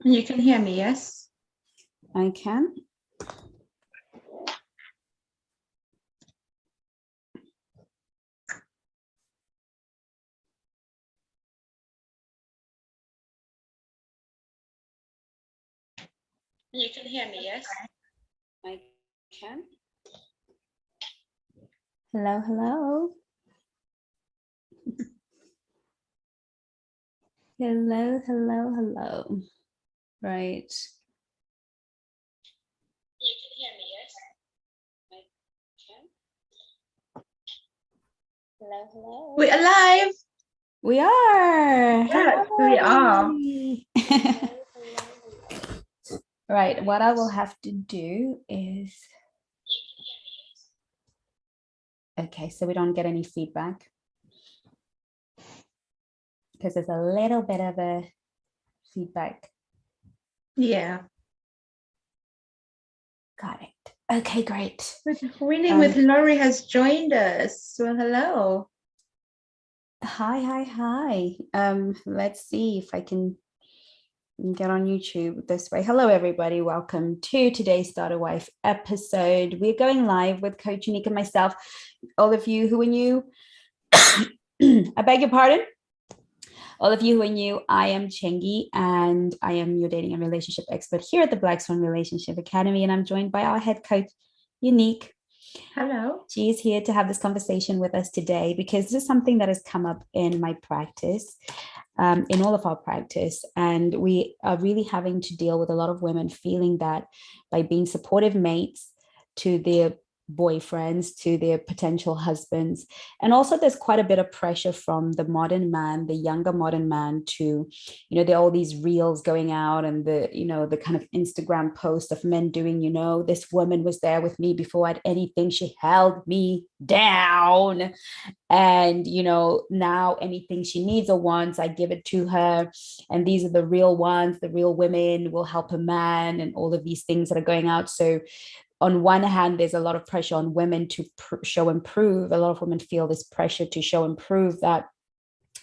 You can hear me, yes? I can. You can hear me, yes? I can. Hello, hello. Hello, hello, hello. Right. You can hear me, yes? I can. Hello, hello. We're alive. We are. Yes, we are. Right. What I will have to do is. Okay, so we don't get any feedback. Because there's a little bit of a feedback. Yeah. Got it. Okay, great. Winning with Laurie has joined us. Well, hello. Hi, hi, hi. Let's see if I can get on YouTube this way. Hello, everybody. Welcome to today's Starter Wife episode. We're going live with Coach Unique and myself. All of you who are new, I beg your pardon. All of you who are new, I am Chengi, and I am your dating and relationship expert here at the Black Swan Relationship Academy, and I'm joined by our head coach, Unique. Hello. She is here to have this conversation with us today because this is something that has come up in my practice, in all of our practice, and we are really having to deal with a lot of women feeling that by being supportive mates to their boyfriends, to their potential husbands, and also there's quite a bit of pressure from the modern man, the younger modern man, to, there are all these reels going out and the kind of Instagram post of men doing, this woman was there with me before I had anything, she held me down, and now anything she needs or wants, I give it to her, and these are the real ones, the real women will help a man, and all of these things that are going out. So on one hand, there's a lot of pressure on women to show and prove. A lot of women feel this pressure to show and prove that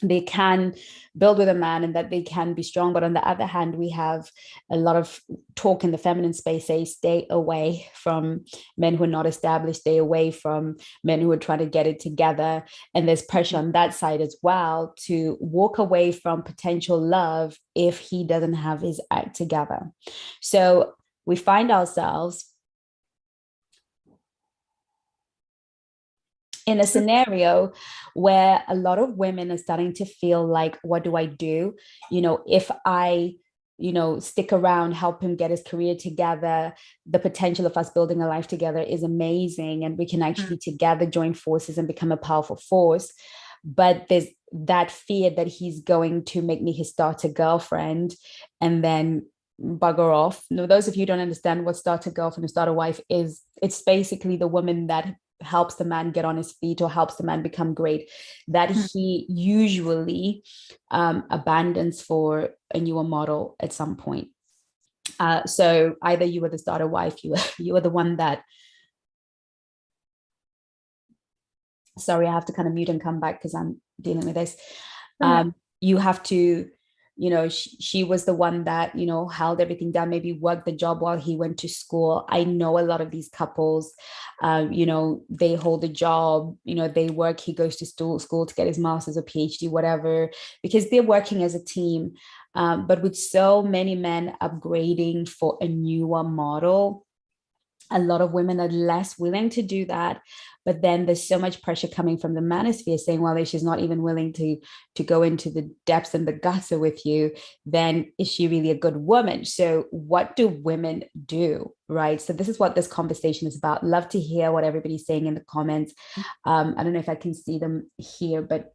they can build with a man and that they can be strong. But on the other hand, we have a lot of talk in the feminine space say, stay away from men who are not established, stay away from men who are trying to get it together. And there's pressure on that side as well to walk away from potential love if he doesn't have his act together. So we find ourselves in a scenario where a lot of women are starting to feel like, what do I do? If I, stick around, help him get his career together, the potential of us building a life together is amazing. And we can actually together join forces and become a powerful force. But there's that fear that he's going to make me his starter girlfriend and then bugger off. Now, those of you who don't understand what starter girlfriend and starter wife is, it's basically the woman that helps the man get on his feet or helps the man become great, that he usually abandons for a newer model at some point. So either you were the starter wife, you were the one that, sorry, I have to kind of mute and come back because I'm dealing with this. You have to, she was the one that, held everything down, maybe worked the job while he went to school. I know a lot of these couples, they hold a job, they work, he goes to school to get his master's or PhD, whatever, because they're working as a team. But with so many men upgrading for a newer model, a lot of women are less willing to do that. But then there's so much pressure coming from the manosphere saying, well, if she's not even willing to go into the depths and the gutter with you, then is she really a good woman? So what do women do, right? So this is what this conversation is about. Love to hear what everybody's saying in the comments. I don't know if I can see them here, but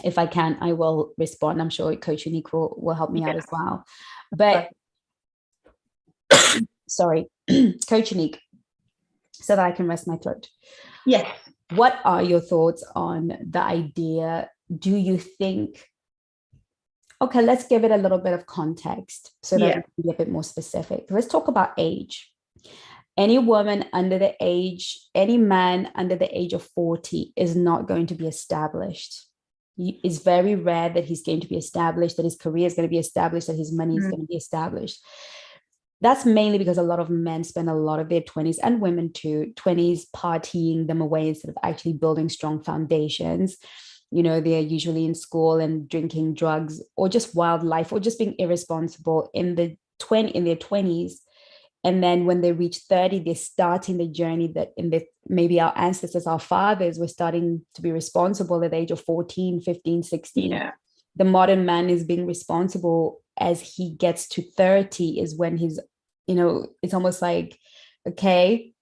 if I can, I will respond. I'm sure Coach Unique will help me out as well. But sorry, Coach Unique, so that I can rest my throat. Yes. What are your thoughts on the idea? Do you think, okay, let's give it a little bit of context so that we can be a bit more specific. Let's talk about age. Any woman under the age, any man under the age of 40 is not going to be established. It's very rare that he's going to be established, that his career is going to be established, that his money is going to be established. That's mainly because a lot of men spend a lot of their 20s, and women too, 20s partying them away instead of actually building strong foundations. You know, they're usually in school and drinking drugs, or just wildlife, or just being irresponsible in their 20s. And then when they reach 30, they're starting the journey that maybe our ancestors, our fathers, were starting to be responsible at the age of 14, 15, 16. Yeah. The modern man is being responsible as he gets to 30, is when he's, it's almost like, okay.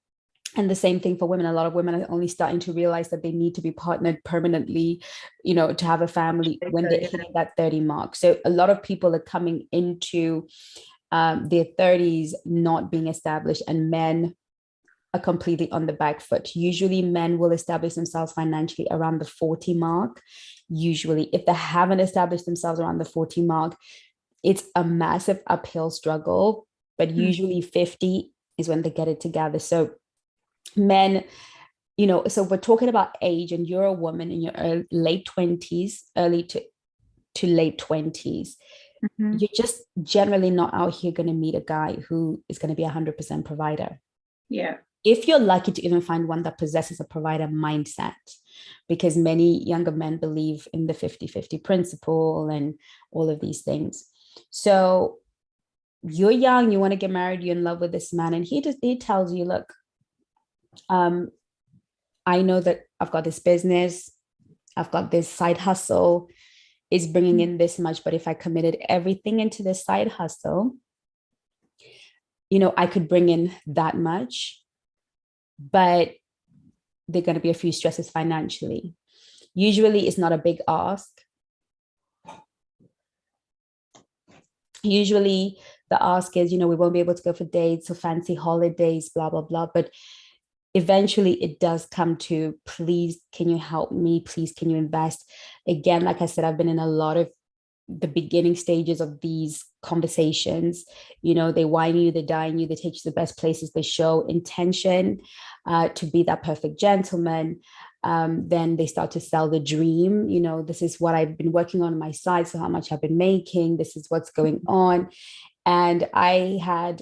And the same thing for women. A lot of women are only starting to realize that they need to be partnered permanently, to have a family when they're hitting that 30 mark. So a lot of people are coming into their 30s not being established, and men are completely on the back foot. Usually men will establish themselves financially around the 40 mark. Usually, if they haven't established themselves around the 40 mark, it's a massive uphill struggle. But usually 50 is when they get it together. So men, so we're talking about age, and you're a woman in your late 20s, early to late 20s. You're just generally not out here going to meet a guy who is going to be 100% provider. Yeah. If you're lucky to even find one that possesses a provider mindset, because many younger men believe in the 50-50 principle and all of these things. So you're young, you want to get married, you're in love with this man, and he tells you, look, I know that I've got this business, I've got this side hustle, is bringing in this much, but if I committed everything into this side hustle, I could bring in that much, but there are going to be a few stresses financially. Usually it's not a big ask. Usually the ask is, we won't be able to go for dates or fancy holidays, blah, blah, blah. But eventually it does come to, please, can you help me? Please, can you invest? Again, like I said, I've been in a lot of the beginning stages of these conversations. They wine you, they dine you, they take you to the best places, they show intention to be that perfect gentleman. Then they start to sell the dream. This is what I've been working on my side, so how much I've been making, this is what's going on. And I had,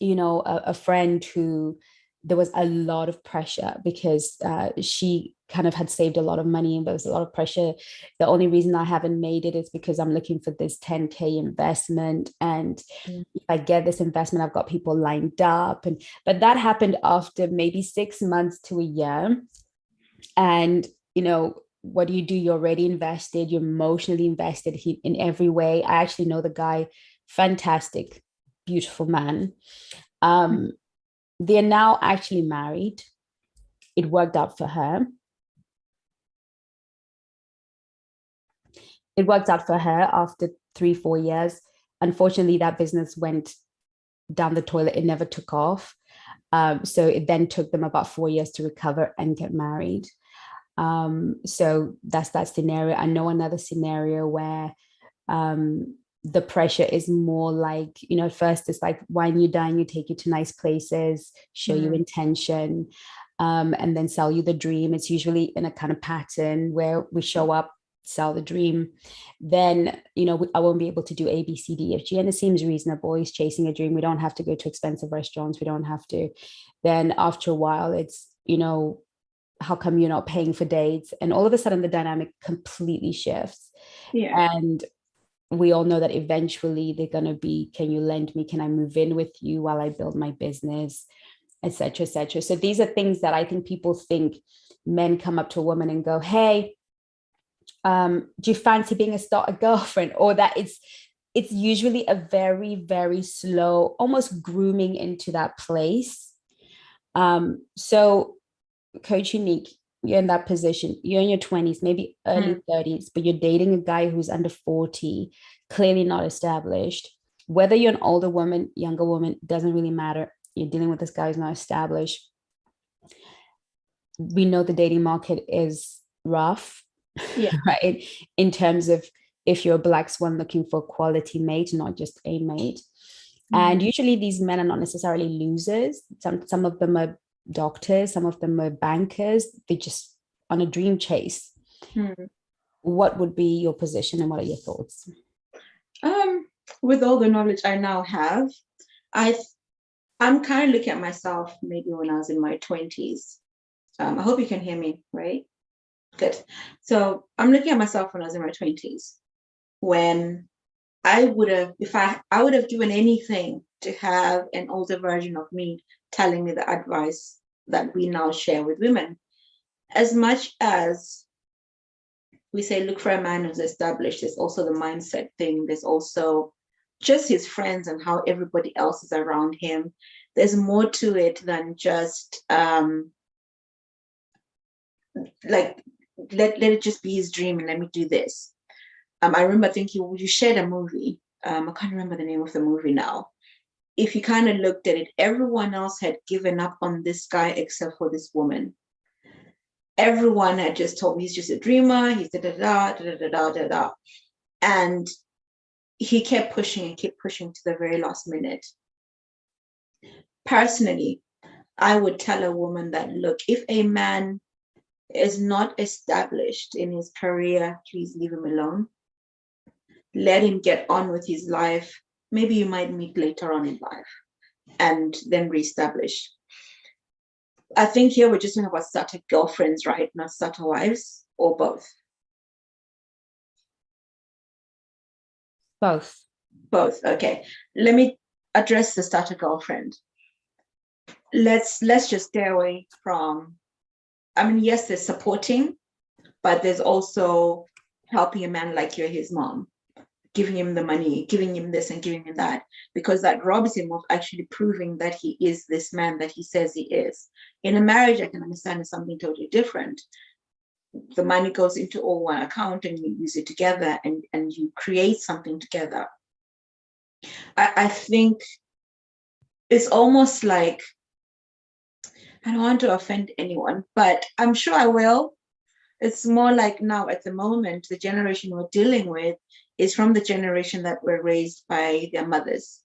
a friend who, there was a lot of pressure because she kind of had saved a lot of money, and there was a lot of pressure. The only reason I haven't made it is because I'm looking for this 10K investment. And if I get this investment, I've got people lined up. But that happened after maybe 6 months to a year. And, what do? You're already invested, you're emotionally invested in every way. I actually know the guy, fantastic, beautiful man. They're now actually married. It worked out for her. It worked out for her after 3-4 years. Unfortunately, that business went down the toilet. It never took off. So it then took them about 4 years to recover and get married. So that's that scenario. I know another scenario where the pressure is more like, at first it's like wine you dine you, take you to nice places, show you intention, and then sell you the dream. It's usually in a kind of pattern where we show up, sell the dream, then I won't be able to do A, B, C, D, F, G, and it seems reasonable. He's chasing a dream. We don't have to go to expensive restaurants. We don't have to. Then after a while, it's how come you're not paying for dates? And all of a sudden the dynamic completely shifts. And we all know that eventually they're going to be, can you lend me? Can I move in with you while I build my business, etc., etc. So these are things that I think people think men come up to a woman and go, hey, do you fancy being a girlfriend? Or that it's usually a very, very slow, almost grooming into that place. So Coach Unique, you're in that position, you're in your 20s, maybe early 30s, but you're dating a guy who's under 40, clearly not established. Whether you're an older woman, younger woman, doesn't really matter. You're dealing with this guy who's not established. We know the dating market is rough, right? In terms of if you're a black swan looking for a quality mate, not just a mate. And usually these men are not necessarily losers. Some of them are doctors, some of them are bankers. They're just on a dream chase. what would be your position and what are your thoughts? With all the knowledge I now have, I'm kind of looking at myself maybe when I was in my 20s. I hope you can hear me, right? Good. So I'm looking at myself when I was in my 20s, when I would have, I would have given anything to have an older version of me telling me the advice that we now share with women. As much as we say, look for a man who's established, there's also the mindset thing. There's also just his friends and how everybody else is around him. There's more to it than just like, let it just be his dream and let me do this. I remember thinking, well, you shared a movie. I can't remember the name of the movie now. If you kind of looked at it, everyone else had given up on this guy except for this woman. Everyone had just told me he's just a dreamer, he's da-da-da. And he kept pushing and kept pushing to the very last minute. Personally, I would tell a woman that, look, if a man is not established in his career, please leave him alone. Let him get on with his life. Maybe you might meet later on in life and then reestablish. I think here we're just talking about starter girlfriends, right? Not starter wives, or both. Both. Both. Okay. Let me address the starter girlfriend. Let's just stay away from, I mean, yes, there's supporting, but there's also helping a man like you're his mom, giving him the money, giving him this and giving him that, because that robs him of actually proving that he is this man that he says he is. In a marriage, I can understand it's something totally different. The money goes into all one account and you use it together and you create something together. I think it's almost like, I don't want to offend anyone, but I'm sure I will. It's more like now at the moment, the generation we're dealing with is from the generation that were raised by their mothers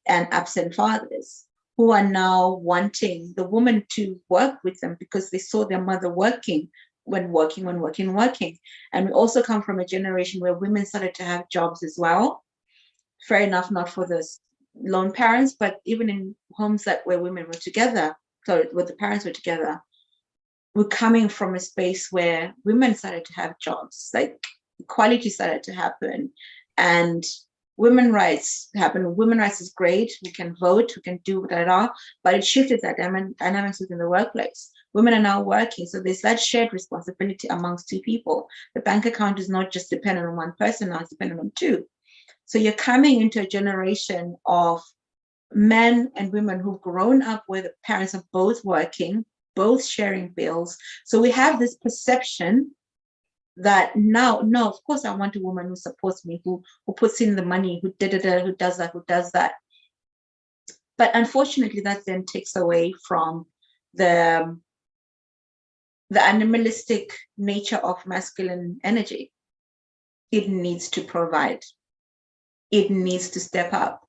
and absent fathers, who are now wanting the woman to work with them because they saw their mother working. And we also come from a generation where women started to have jobs as well. Fair enough, not for the lone parents, but even in homes where women were together, so where the parents were together, we're coming from a space where women started to have jobs, like equality started to happen, and women rights happen. Women rights is great. We can vote, we can do that, but it shifted that dynamics within the workplace. Women are now working, so there's that shared responsibility amongst two people. The bank account is not just dependent on one person, now it's dependent on two. So you're coming into a generation of men and women who've grown up where the parents are both working, both sharing bills. So we have this perception that now, no, of course I want a woman who supports me, who puts in the money, who does that. But unfortunately, that then takes away from the animalistic nature of masculine energy. It needs to provide. It needs to step up.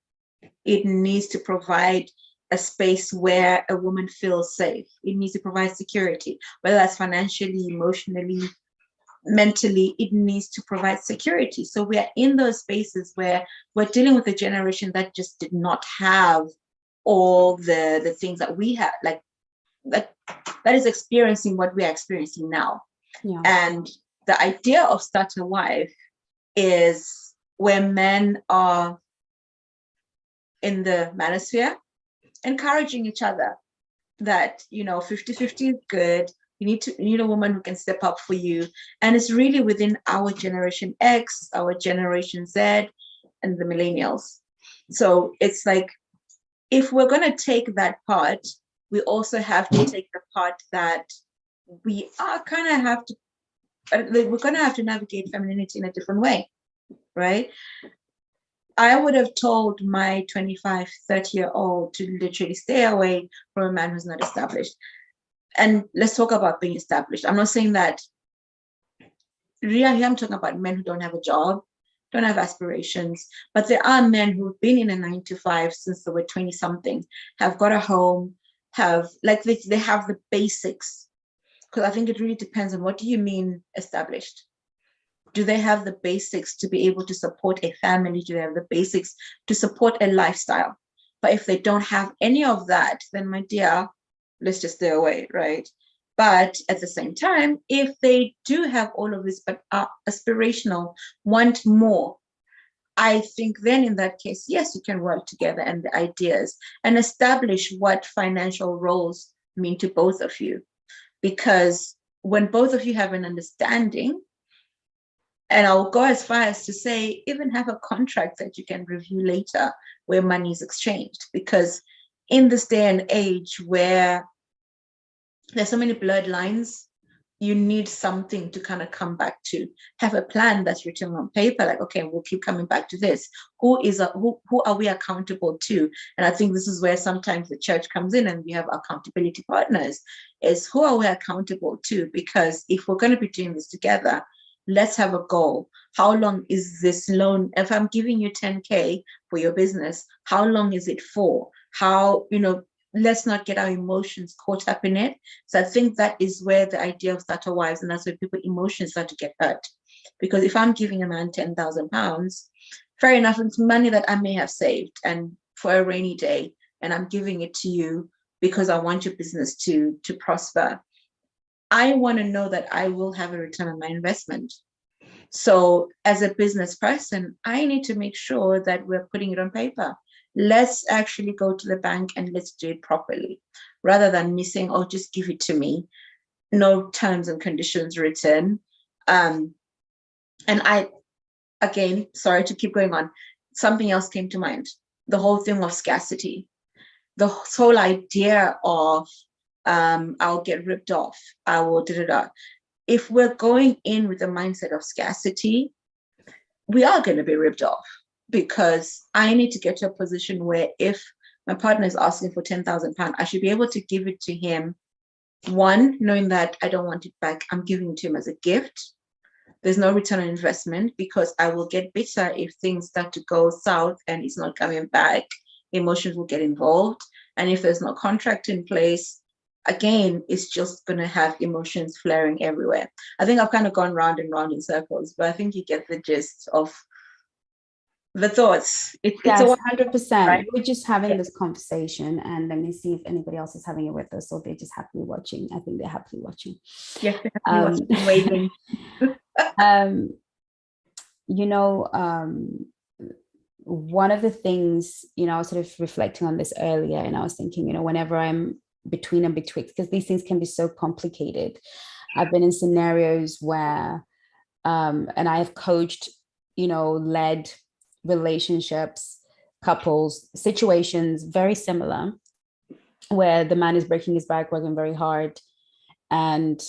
It needs to provide a space where a woman feels safe. It needs to provide security, whether that's financially, emotionally, mentally. It needs to provide security. So we are in those spaces where we're dealing with a generation that just did not have all the things that we have, like that is experiencing what we are experiencing now. Yeah. And the idea of starter wife is where men are in the manosphere encouraging each other that, 50-50 is good. You need a woman who can step up for you. And it's really within our generation X, our generation Z, and the millennials. So it's like, if we're going to take that part, we also have to take the part that we are kind of have to, we're going to have to navigate femininity in a different way, right? I would have told my 25, 30-year-old to literally stay away from a man who's not established. And let's talk about being established. I'm not saying that, really, I'm talking about men who don't have a job, don't have aspirations, but there are men who've been in a 9-to-5 since they were 20-something, have got a home, have, like, they have the basics. Because I think it really depends on what do you mean established. Do they have the basics to be able to support a family? Do they have the basics to support a lifestyle? But if they don't have any of that, then my dear, let's just stay away, right? But at the same time, if they do have all of this but are aspirational, want more, I think then in that case, yes, you can work together and the ideas and establish what financial roles mean to both of you. Because when both of you have an understanding, and I'll go as far as to say, even have a contract that you can review later where money is exchanged. Because in this day and age where there's so many blurred lines, you need something to kind of come back to. Have a plan that's written on paper, like, okay, we'll keep coming back to this. Who are we accountable to? And I think this is where sometimes the church comes in and we have accountability partners, is who are we accountable to? Because if we're going to be doing this together, let's have a goal. How long is this loan? If I'm giving you 10K for your business, how long is it for? How, let's not get our emotions caught up in it. So I think that is where the idea of starter wives, and that's where people's emotions start to get hurt. Because if I'm giving a man £10,000, fair enough, it's money that I may have saved and for a rainy day, and I'm giving it to you because I want your business to prosper. I want to know that I will have a return on my investment. So as a business person, I need to make sure that we're putting it on paper. Let's actually go to the bank and let's do it properly, rather than missing, oh, just give it to me. No terms and conditions written. And I, again, sorry to keep going on, something else came to mind. The whole thing of scarcity. The whole idea of I'll get ripped off. I will da-da-da. If we're going in with a mindset of scarcity, we are going to be ripped off, because I need to get to a position where if my partner is asking for £10,000, I should be able to give it to him. One, knowing that I don't want it back, I'm giving it to him as a gift. There's no return on investment, because I will get bitter if things start to go south and it's not coming back. Emotions will get involved. And if there's no contract in place, again, it's just going to have emotions flaring everywhere. I think I've kind of gone round and round in circles, but I think you get the gist of the thoughts. Yes, 100%. Right? We're just having this conversation, and let me see if anybody else is having it with us, or they're just happily watching. I think they're happily watching. Yes, they're happily watching, waiting. One of the things, I was sort of reflecting on this earlier, and I was thinking, whenever I'm between and betwixt, because these things can be so complicated. I've been in scenarios where, and I have coached, led relationships, couples, situations very similar, where the man is breaking his back, working very hard, and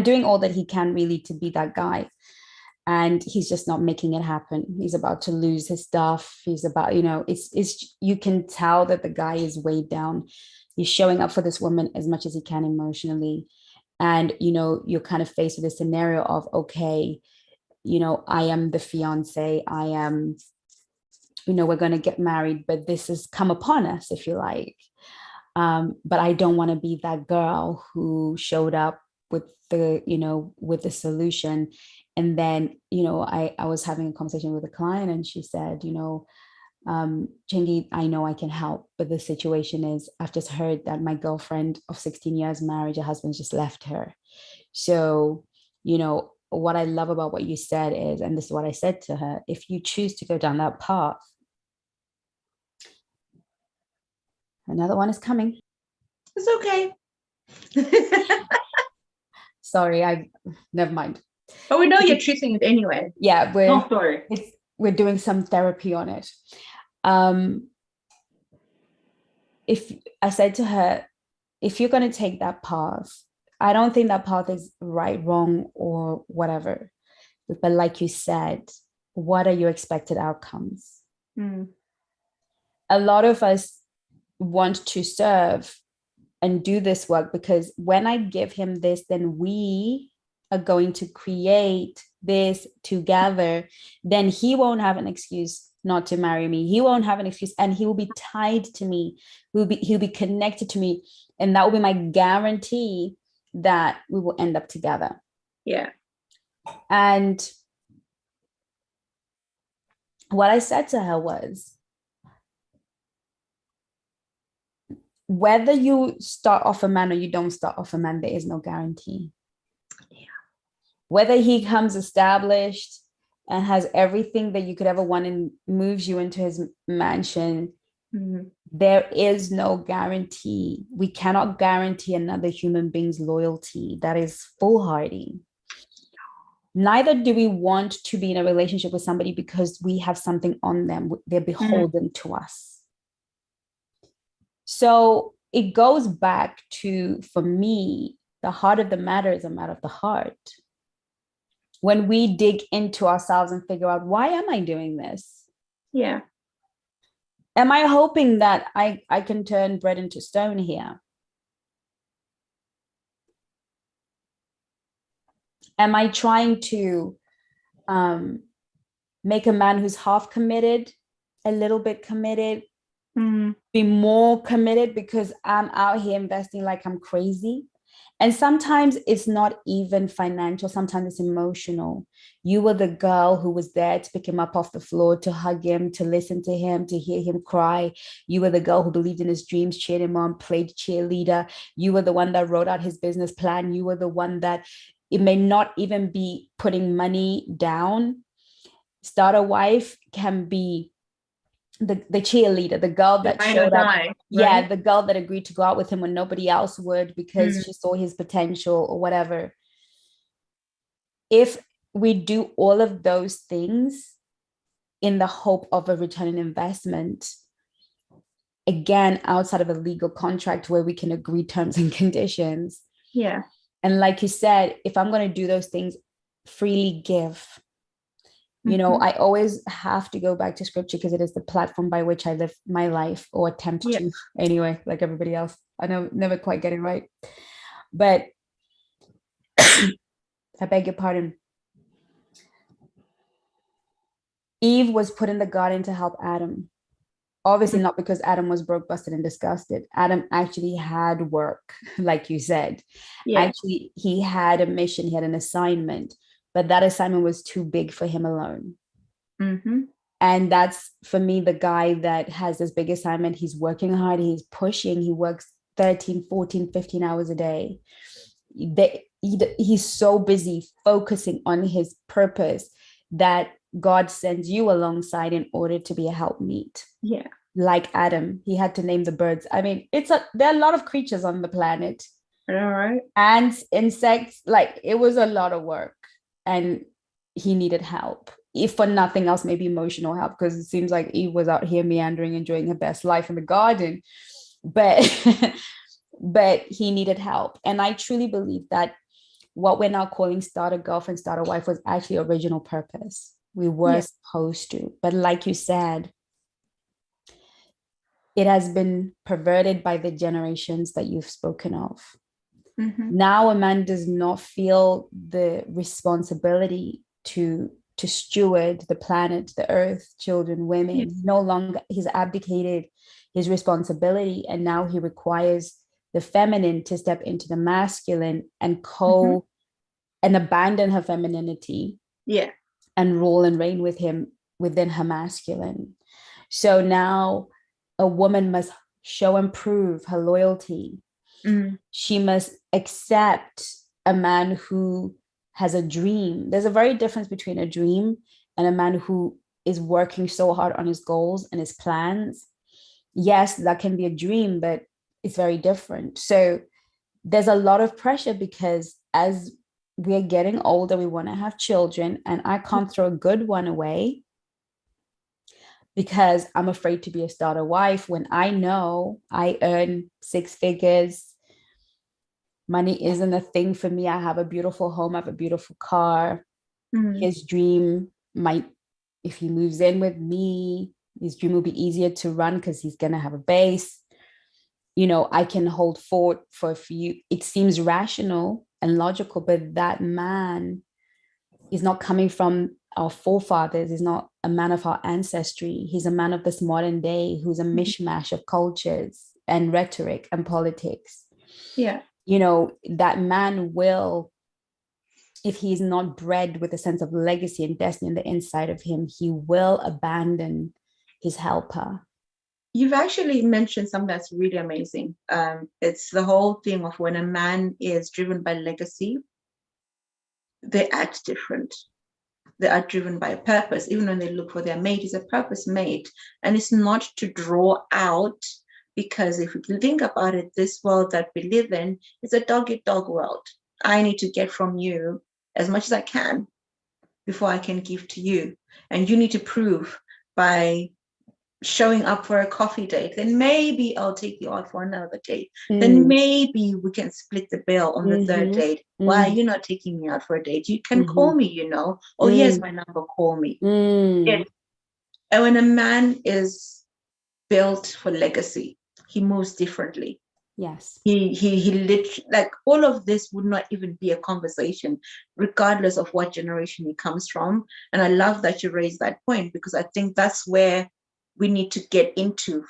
doing all that he can really to be that guy. And he's just not making it happen. He's about to lose his stuff. He's about, it's you can tell that the guy is weighed down. He's showing up for this woman as much as he can emotionally. And, you're kind of faced with a scenario of, okay, I am the fiance. I am, we're going to get married, but this has come upon us, if you like. But I don't want to be that girl who showed up with with the solution. And then, I was having a conversation with a client, and she said, Chengi, I know I can help, but the situation is, I've just heard that my girlfriend of 16 years marriage, her husband just left her. So, what I love about what you said is, and this is what I said to her, if you choose to go down that path, another one is coming. It's okay. Sorry, never mind. But we know you're treating it anyway. Yeah, we're doing some therapy on it. If I said to her, if you're going to take that path, I don't think that path is right, wrong, or whatever. But like you said, what are your expected outcomes? A lot of us want to serve and do this work because when I give him this, then we are going to create this together. Then he won't have an excuse not to marry me. He won't have an excuse, and he will be tied to me. He'll be connected to me, and that will be my guarantee that we will end up together. Yeah. And what I said to her was, whether you start off a man or you don't start off a man, there is no guarantee. Yeah. Whether he comes established and has everything that you could ever want and moves you into his mansion, there is no guarantee. We cannot guarantee another human being's loyalty that is foolhardy. Neither do we want to be in a relationship with somebody because we have something on them. They're beholden to us. So it goes back to, for me, the heart of the matter is a matter of the heart. When we dig into ourselves and figure out, why am I doing this? Yeah. Am I hoping that I can turn bread into stone here? Am I trying to make a man who's half committed, a little bit committed, be more committed because I'm out here investing like I'm crazy? And sometimes it's not even financial. Sometimes it's emotional. You were the girl who was there to pick him up off the floor, to hug him, to listen to him, to hear him cry. You were the girl who believed in his dreams, cheered him on, played cheerleader. You were the one that wrote out his business plan. You were the one that, it may not even be putting money down. Starter wife can be the cheerleader, the girl that showed up. Right? Yeah, the girl that agreed to go out with him when nobody else would because she saw his potential or whatever. If we do all of those things in the hope of a return on investment, again, outside of a legal contract where we can agree terms and conditions. Yeah. And like you said, if I'm going to do those things, freely give. You know, I always have to go back to scripture because it is the platform by which I live my life, or attempt to anyway, like everybody else. I know, never quite get it right. But I beg your pardon. Eve was put in the garden to help Adam. Obviously not because Adam was broke, busted, and disgusted. Adam actually had work, like you said. Actually, he had a mission, he had an assignment. But that assignment was too big for him alone. And that's, for me, the guy that has this big assignment. He's working hard, he's pushing, he works 13, 14, 15 hours a day. He's so busy focusing on his purpose that God sends you alongside in order to be a helpmeet. Yeah. Like Adam, he had to name the birds. I mean, there are a lot of creatures on the planet. All right. Ants, insects, like it was a lot of work. And he needed help, if for nothing else, maybe emotional help, because it seems like Eve was out here meandering, enjoying her best life in the garden. But he needed help. And I truly believe that what we're now calling starter girlfriend, starter wife was actually original purpose. We were supposed to. But like you said, it has been perverted by the generations that you've spoken of. Now a man does not feel the responsibility to steward the planet, the earth, children, women. No longer, he's abdicated his responsibility, and now he requires the feminine to step into the masculine and and abandon her femininity. Yeah. And rule and reign with him within her masculine. So now a woman must show and prove her loyalty. She must accept a man who has a dream. There's a very difference between a dream and a man who is working so hard on his goals and his plans. Yes, that can be a dream, but it's very different. So there's a lot of pressure because as we're getting older, we want to have children, and I can't throw a good one away because I'm afraid to be a starter wife when I know I earn 6 figures. Money isn't a thing for me. I have a beautiful home, I have a beautiful car. His dream might, if he moves in with me, his dream will be easier to run because he's going to have a base. You know, I can hold fort for a few. It seems rational and logical, but that man is not coming from our forefathers. He's not a man of our ancestry. He's a man of this modern day who's a mishmash of cultures and rhetoric and politics. Yeah. that man will, if he's not bred with a sense of legacy and destiny on the inside of him, he will abandon his helper. You've actually mentioned something that's really amazing. It's the whole thing of when a man is driven by legacy, they act different. They are driven by a purpose. Even when they look for their mate, it's a purpose mate. And it's not to draw out, because if you think about it, this world that we live in is a dog-eat-dog world. I need to get from you as much as I can before I can give to you. And you need to prove by showing up for a coffee date, then maybe I'll take you out for another date. Then maybe we can split the bill on the third date. Why are you not taking me out for a date? You can call me, oh, here's my number, call me. And when a man is built for legacy, he moves differently. Yes. He literally, like, all of this would not even be a conversation, regardless of what generation he comes from. And I love that you raised that point, because I think that's where we need to get into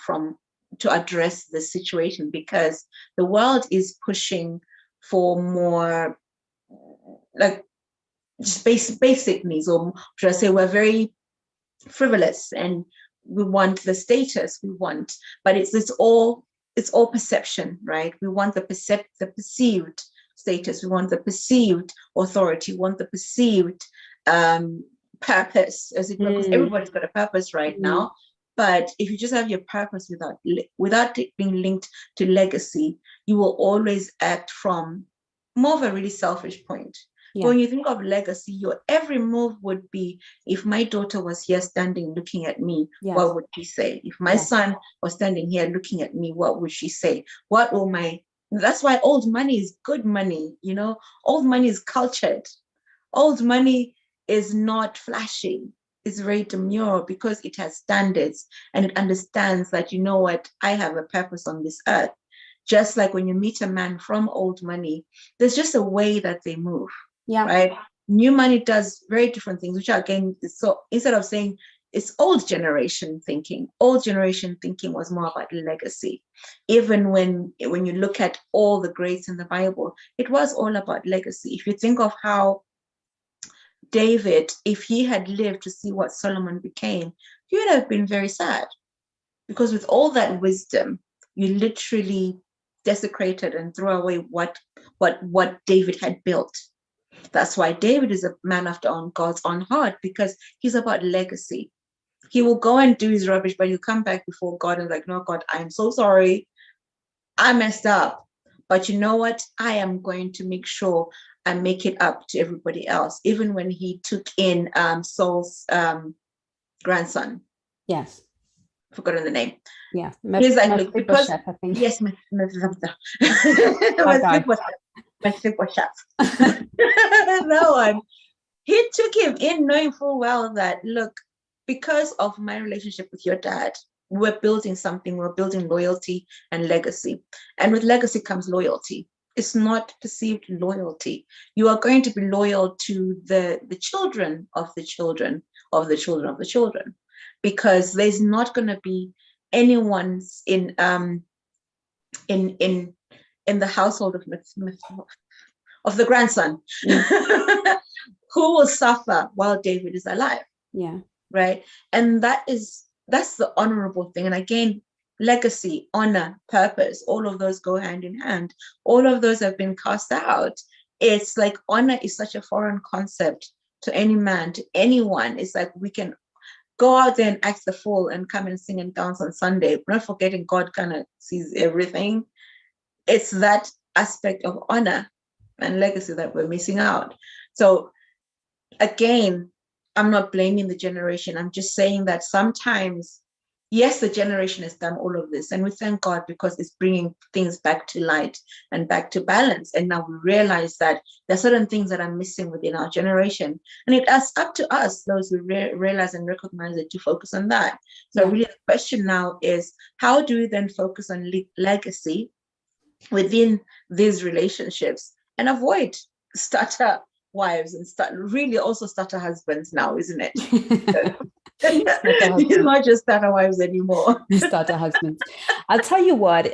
to address the situation, because the world is pushing for more, like, just basic needs, or should I say, we're very frivolous and we want the status we want, but it's all perception, right? We want the perceived status, we want the perceived authority, we want the perceived purpose, as it were, because everybody's got a purpose right now. But if you just have your purpose without it being linked to legacy, you will always act from more of a really selfish point. Yeah. But when you think of legacy, your every move would be, if my daughter was here standing looking at me, what would she say? If my son was standing here looking at me, what would she say? That's why old money is good money, old money is cultured. Old money is not flashy. It's very demure, because it has standards and it understands that, I have a purpose on this earth. Just like when you meet a man from old money, there's just a way that they move. Yeah. Right. New money does very different things, which again, so instead of saying it's old generation thinking was more about legacy. Even when you look at all the greats in the Bible, it was all about legacy. If you think of how David, if he had lived to see what Solomon became, he would have been very sad, because with all that wisdom, you literally desecrated and threw away what David had built. That's why David is a man after God's own heart, because he's about legacy. He will go and do his rubbish, but he'll come back before God and like, no, God, I'm so sorry. I messed up. But you know what? I am going to make sure I make it up to everybody else. Even when he took in Saul's grandson. Yes. Forgotten the name. Yeah. He's like, look, because yes, that one. He took him in knowing full well that, look, because of my relationship with your dad, we're building something, we're building loyalty and legacy. And with legacy comes loyalty. It's not perceived loyalty. You are going to be loyal to the children of the children of the children of the children, because there's not going to be anyone in the household of the grandson who will suffer while David is alive. Yeah. Right. And that's the honorable thing. And again, legacy, honor, purpose, all of those go hand in hand. All of those have been cast out. It's like honor is such a foreign concept to any man, to anyone. It's like we can go out there and act the fool and come and sing and dance on Sunday, not forgetting God kind of sees everything. It's that aspect of honor and legacy that we're missing out. So again, I'm not blaming the generation. I'm just saying that sometimes, yes, the generation has done all of this, and we thank God because it's bringing things back to light and back to balance. And now we realize that there are certain things that are missing within our generation, and it's up to us, those who realize and recognize it, to focus on that. So really the question now is, how do we then focus on legacy within these relationships and avoid starter wives and starter husbands now, isn't it? It's not just starter wives anymore. Starter husbands. I'll tell you what,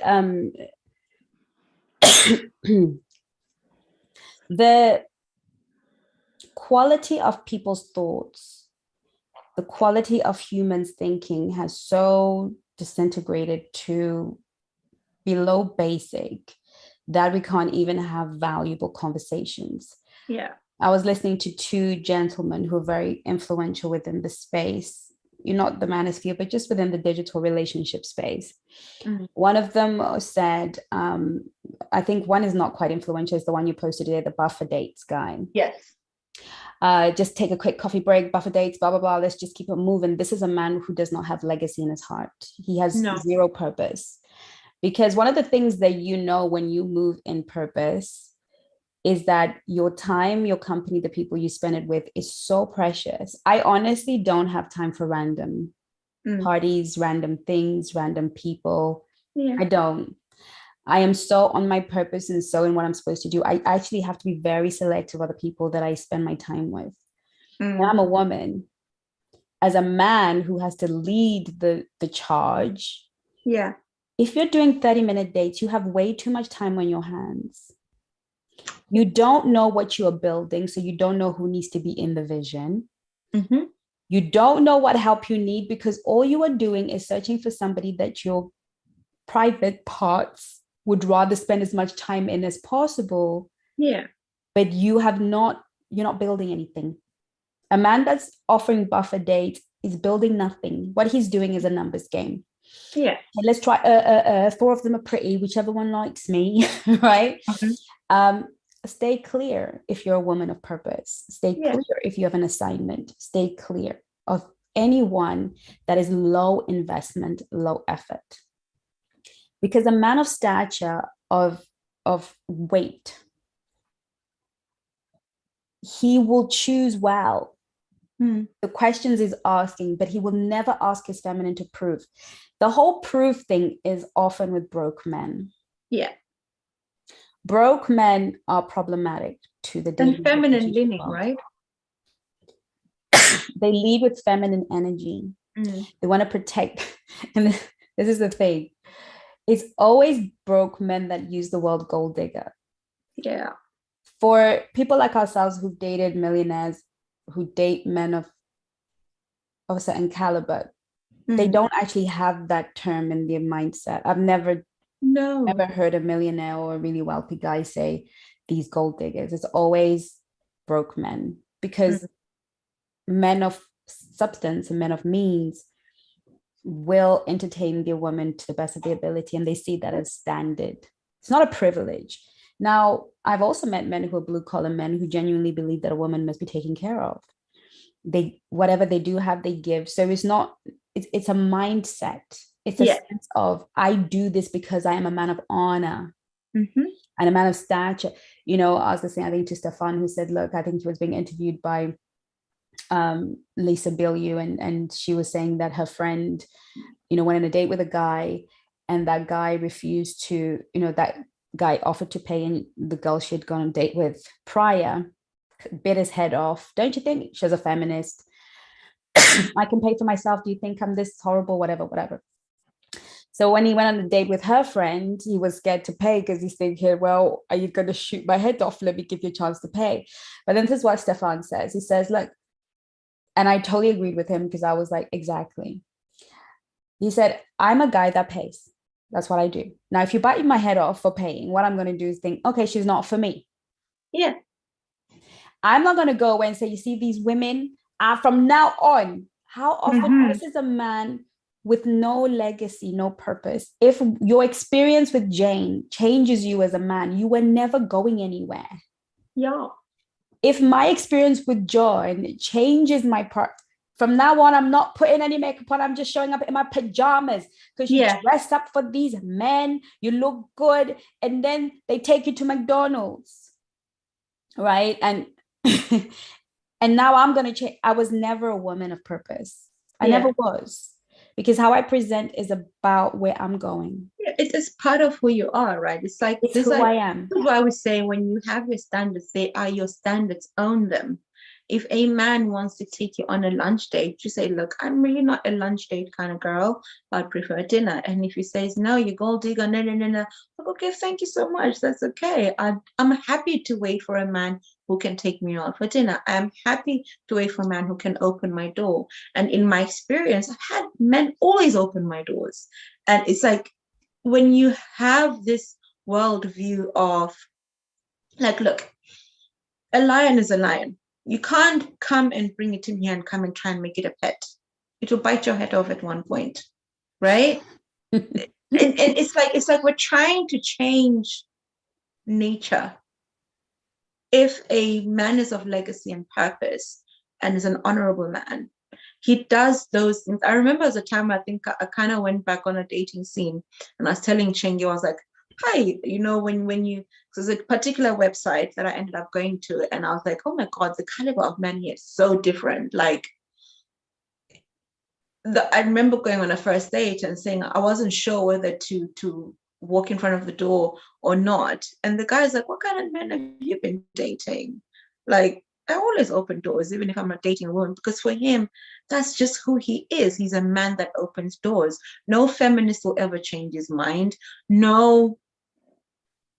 The quality of people's thoughts, the quality of humans thinking has so disintegrated to below basic that we can't even have valuable conversations. Yeah. I was listening to two gentlemen who are very influential within the space, not the manosphere, but just within the digital relationship space. One of them said, I think one is not quite influential, is the one you posted today, the buffer dates guy. Yes. Just take a quick coffee break, buffer dates, blah, blah, blah. Let's just keep it moving. This is a man who does not have legacy in his heart. He has zero purpose. Because one of the things that when you move in purpose is that your time, your company, the people you spend it with is so precious. I honestly don't have time for random parties, random things, random people. Yeah. I don't. I am so on my purpose and so in what I'm supposed to do. I actually have to be very selective of the people that I spend my time with. I'm a woman. As a man who has to lead the charge. Yeah. If you're doing 30-minute dates, you have way too much time on your hands. You don't know what you are building, so you don't know who needs to be in the vision. You don't know what help you need because all you are doing is searching for somebody that your private parts would rather spend as much time in as possible. Yeah. But you're not building anything. A man that's offering buffer dates is building nothing. What he's doing is a numbers game. Yeah. And let's try 4 of them are pretty, whichever one likes me, right? Stay clear if you're a woman of purpose. Stay clear if you have an assignment. Stay clear of anyone that is low investment, low effort. Because a man of stature, of weight, he will choose well. The questions he's asking, but he will never ask his feminine to prove. The whole proof thing is often with broke men. Yeah. Broke men are problematic to the and feminine leaning, right? They lead with feminine energy. They want to protect. And this is the thing. It's always broke men that use the word gold digger. Yeah. For people like ourselves who've dated millionaires, who date men of a certain caliber, they don't actually have that term in their mindset. I've never heard a millionaire or a really wealthy guy say these gold diggers. It's always broke men, because men of substance and men of means will entertain their women to the best of their ability, and they see that as standard. It's not a privilege. Now, I've also met men who are blue-collar men who genuinely believe that a woman must be taken care of. Whatever they do have, they give. So it's a mindset. It's a sense of, I do this because I am a man of honor and a man of stature. I was listening, I think, to Stefan, who said, look, I think he was being interviewed by Lisa Bilyeu, and she was saying that her friend, went on a date with a guy, and that guy refused to, that guy offered to pay, and the girl she had gone on a date with prior bit his head off. Don't you think? She's a feminist. I can pay for myself. Do you think I'm this horrible? Whatever. So when he went on a date with her friend, he was scared to pay because he's thinking, well, are you going to shoot my head off? Let me give you a chance to pay. But then this is what Stefan says. He says, look, and I totally agreed with him, because I was like, exactly. He said, I'm a guy that pays. That's what I do. Now, if you bite my head off for paying, what I'm going to do is think, okay, she's not for me. Yeah. I'm not going to go away and say, you see, these women are from now on. How often this is a man with no legacy, no purpose. If your experience with Jane changes you as a man, you were never going anywhere. Yeah. If my experience with John changes my part, from now on, I'm not putting any makeup on. I'm just showing up in my pajamas because you dress up for these men. You look good. And then they take you to McDonald's. Right. And and now I'm going to change. I was never a woman of purpose. I never was. Because how I present is about where I'm going. Yeah, it is part of who you are, right? It's like, it's who I am. This is why I would say, when you have your standards, they are your standards, own them. If a man wants to take you on a lunch date, you say, look, I'm really not a lunch date kind of girl. I prefer dinner. And if he says, no, you gold digger, no, no, no, no. Like, okay, thank you so much. That's okay. I'm happy to wait for a man who can take me out for dinner. I'm happy to wait for a man who can open my door. And in my experience, I've had men always open my doors. And it's like, when you have this worldview of, like, look, a lion is a lion. You can't come and bring it to me and come and try and make it a pet. It will bite your head off at one point, right? and it's like we're trying to change nature. If a man is of legacy and purpose and is an honorable man, he does those things. I remember as a time, I think I kind of went back on a dating scene, and I was telling Chengi, I was like, hi, you know, when you, there's a particular website that I ended up going to, and I was like, oh my God, the caliber of men here is so different. Like, I remember going on a first date and saying I wasn't sure whether to walk in front of the door or not. And the guy's like, what kind of men have you been dating? Like, I always open doors, even if I'm not dating a woman, because for him, that's just who he is. He's a man that opens doors. No feminist will ever change his mind. No,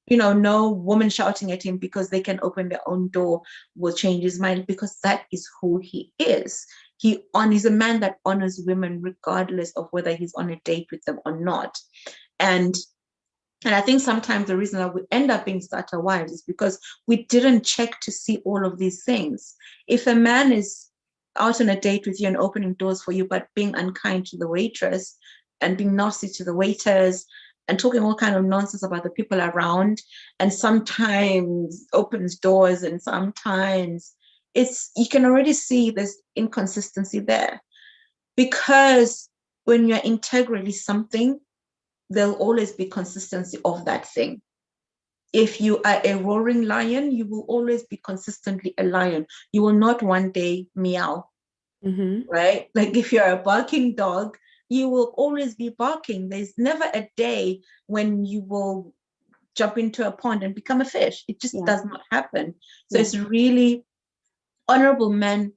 you know, no woman shouting at him because they can open their own door will change his mind, because that is who he is. He's a man that honors women regardless of whether he's on a date with them or not. And I think sometimes the reason that we end up being starter wives is because we didn't check to see all of these things. If a man is out on a date with you and opening doors for you, but being unkind to the waitress and being nasty to the waiters and talking all kind of nonsense about the people around, and sometimes opens doors and sometimes you can already see this inconsistency there. Because when you're integrally something, there'll always be consistency of that thing. If you are a roaring lion, you will always be consistently a lion. You will not one day meow, right? Like if you're a barking dog, you will always be barking. There's never a day when you will jump into a pond and become a fish. It just does not happen. So it's really, honorable men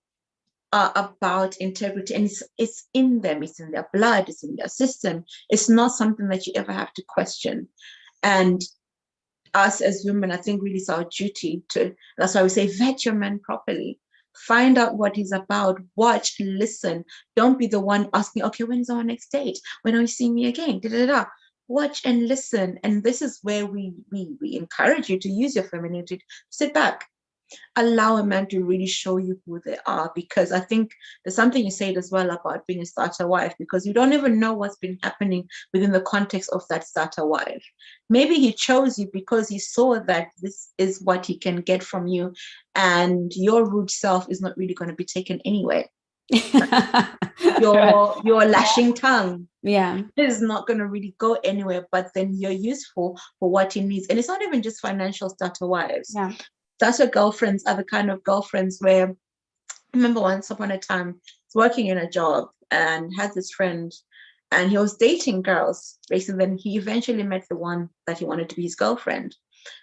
are about integrity, and it's in them, it's in their blood, it's in their system. It's not something that you ever have to question. And us as women, I think really it's our duty to, that's why we say, vet your man properly. Find out what he's about, watch, listen. Don't be the one asking, okay, when's our next date? When are you seeing me again? Da, da, da. Watch and listen. And this is where we encourage you to use your femininity. Sit back, allow a man to really show you who they are, because I think there's something you said as well about being a starter wife, because you don't even know what's been happening within the context of that starter wife. Maybe he chose you because he saw that this is what he can get from you, and your rude self is not really going to be taken anyway. your lashing tongue is not going to really go anywhere, but then you're useful for what he needs. And it's not even just financial starter wives. Starter girlfriends are the kind of girlfriends where, I remember once upon a time, I was working in a job and had this friend, and he was dating girls, basically. Then he eventually met the one that he wanted to be his girlfriend.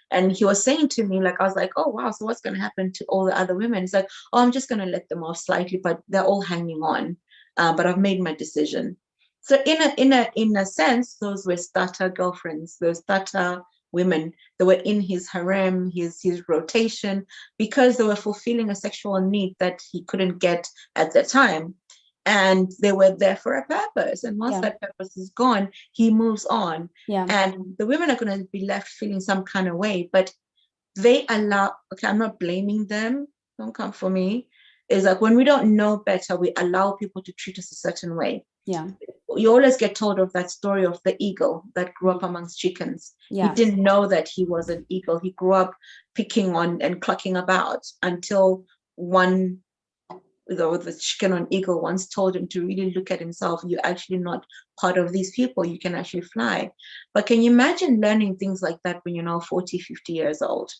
And he was saying to me, like, I was like, oh, wow, so what's going to happen to all the other women? He's like, oh, I'm just going to let them off slightly, but they're all hanging on. But I've made my decision. So in a sense, those were starter girlfriends, those starter women that were in his harem, his rotation, because they were fulfilling a sexual need that he couldn't get at the time. And they were there for a purpose. And once that purpose is gone, he moves on. And the women are going to be left feeling some kind of way, but they allow, okay, I'm not blaming them. Don't come for me. It's like when we don't know better, we allow people to treat us a certain way. You always get told of that story of the eagle that grew up amongst chickens. He didn't know that he was an eagle. He grew up picking on and clucking about until one, the chicken on eagle once told him to really look at himself. You're actually not part of these people. You can actually fly. But can you imagine learning things like that when you're now 40, 50 years old?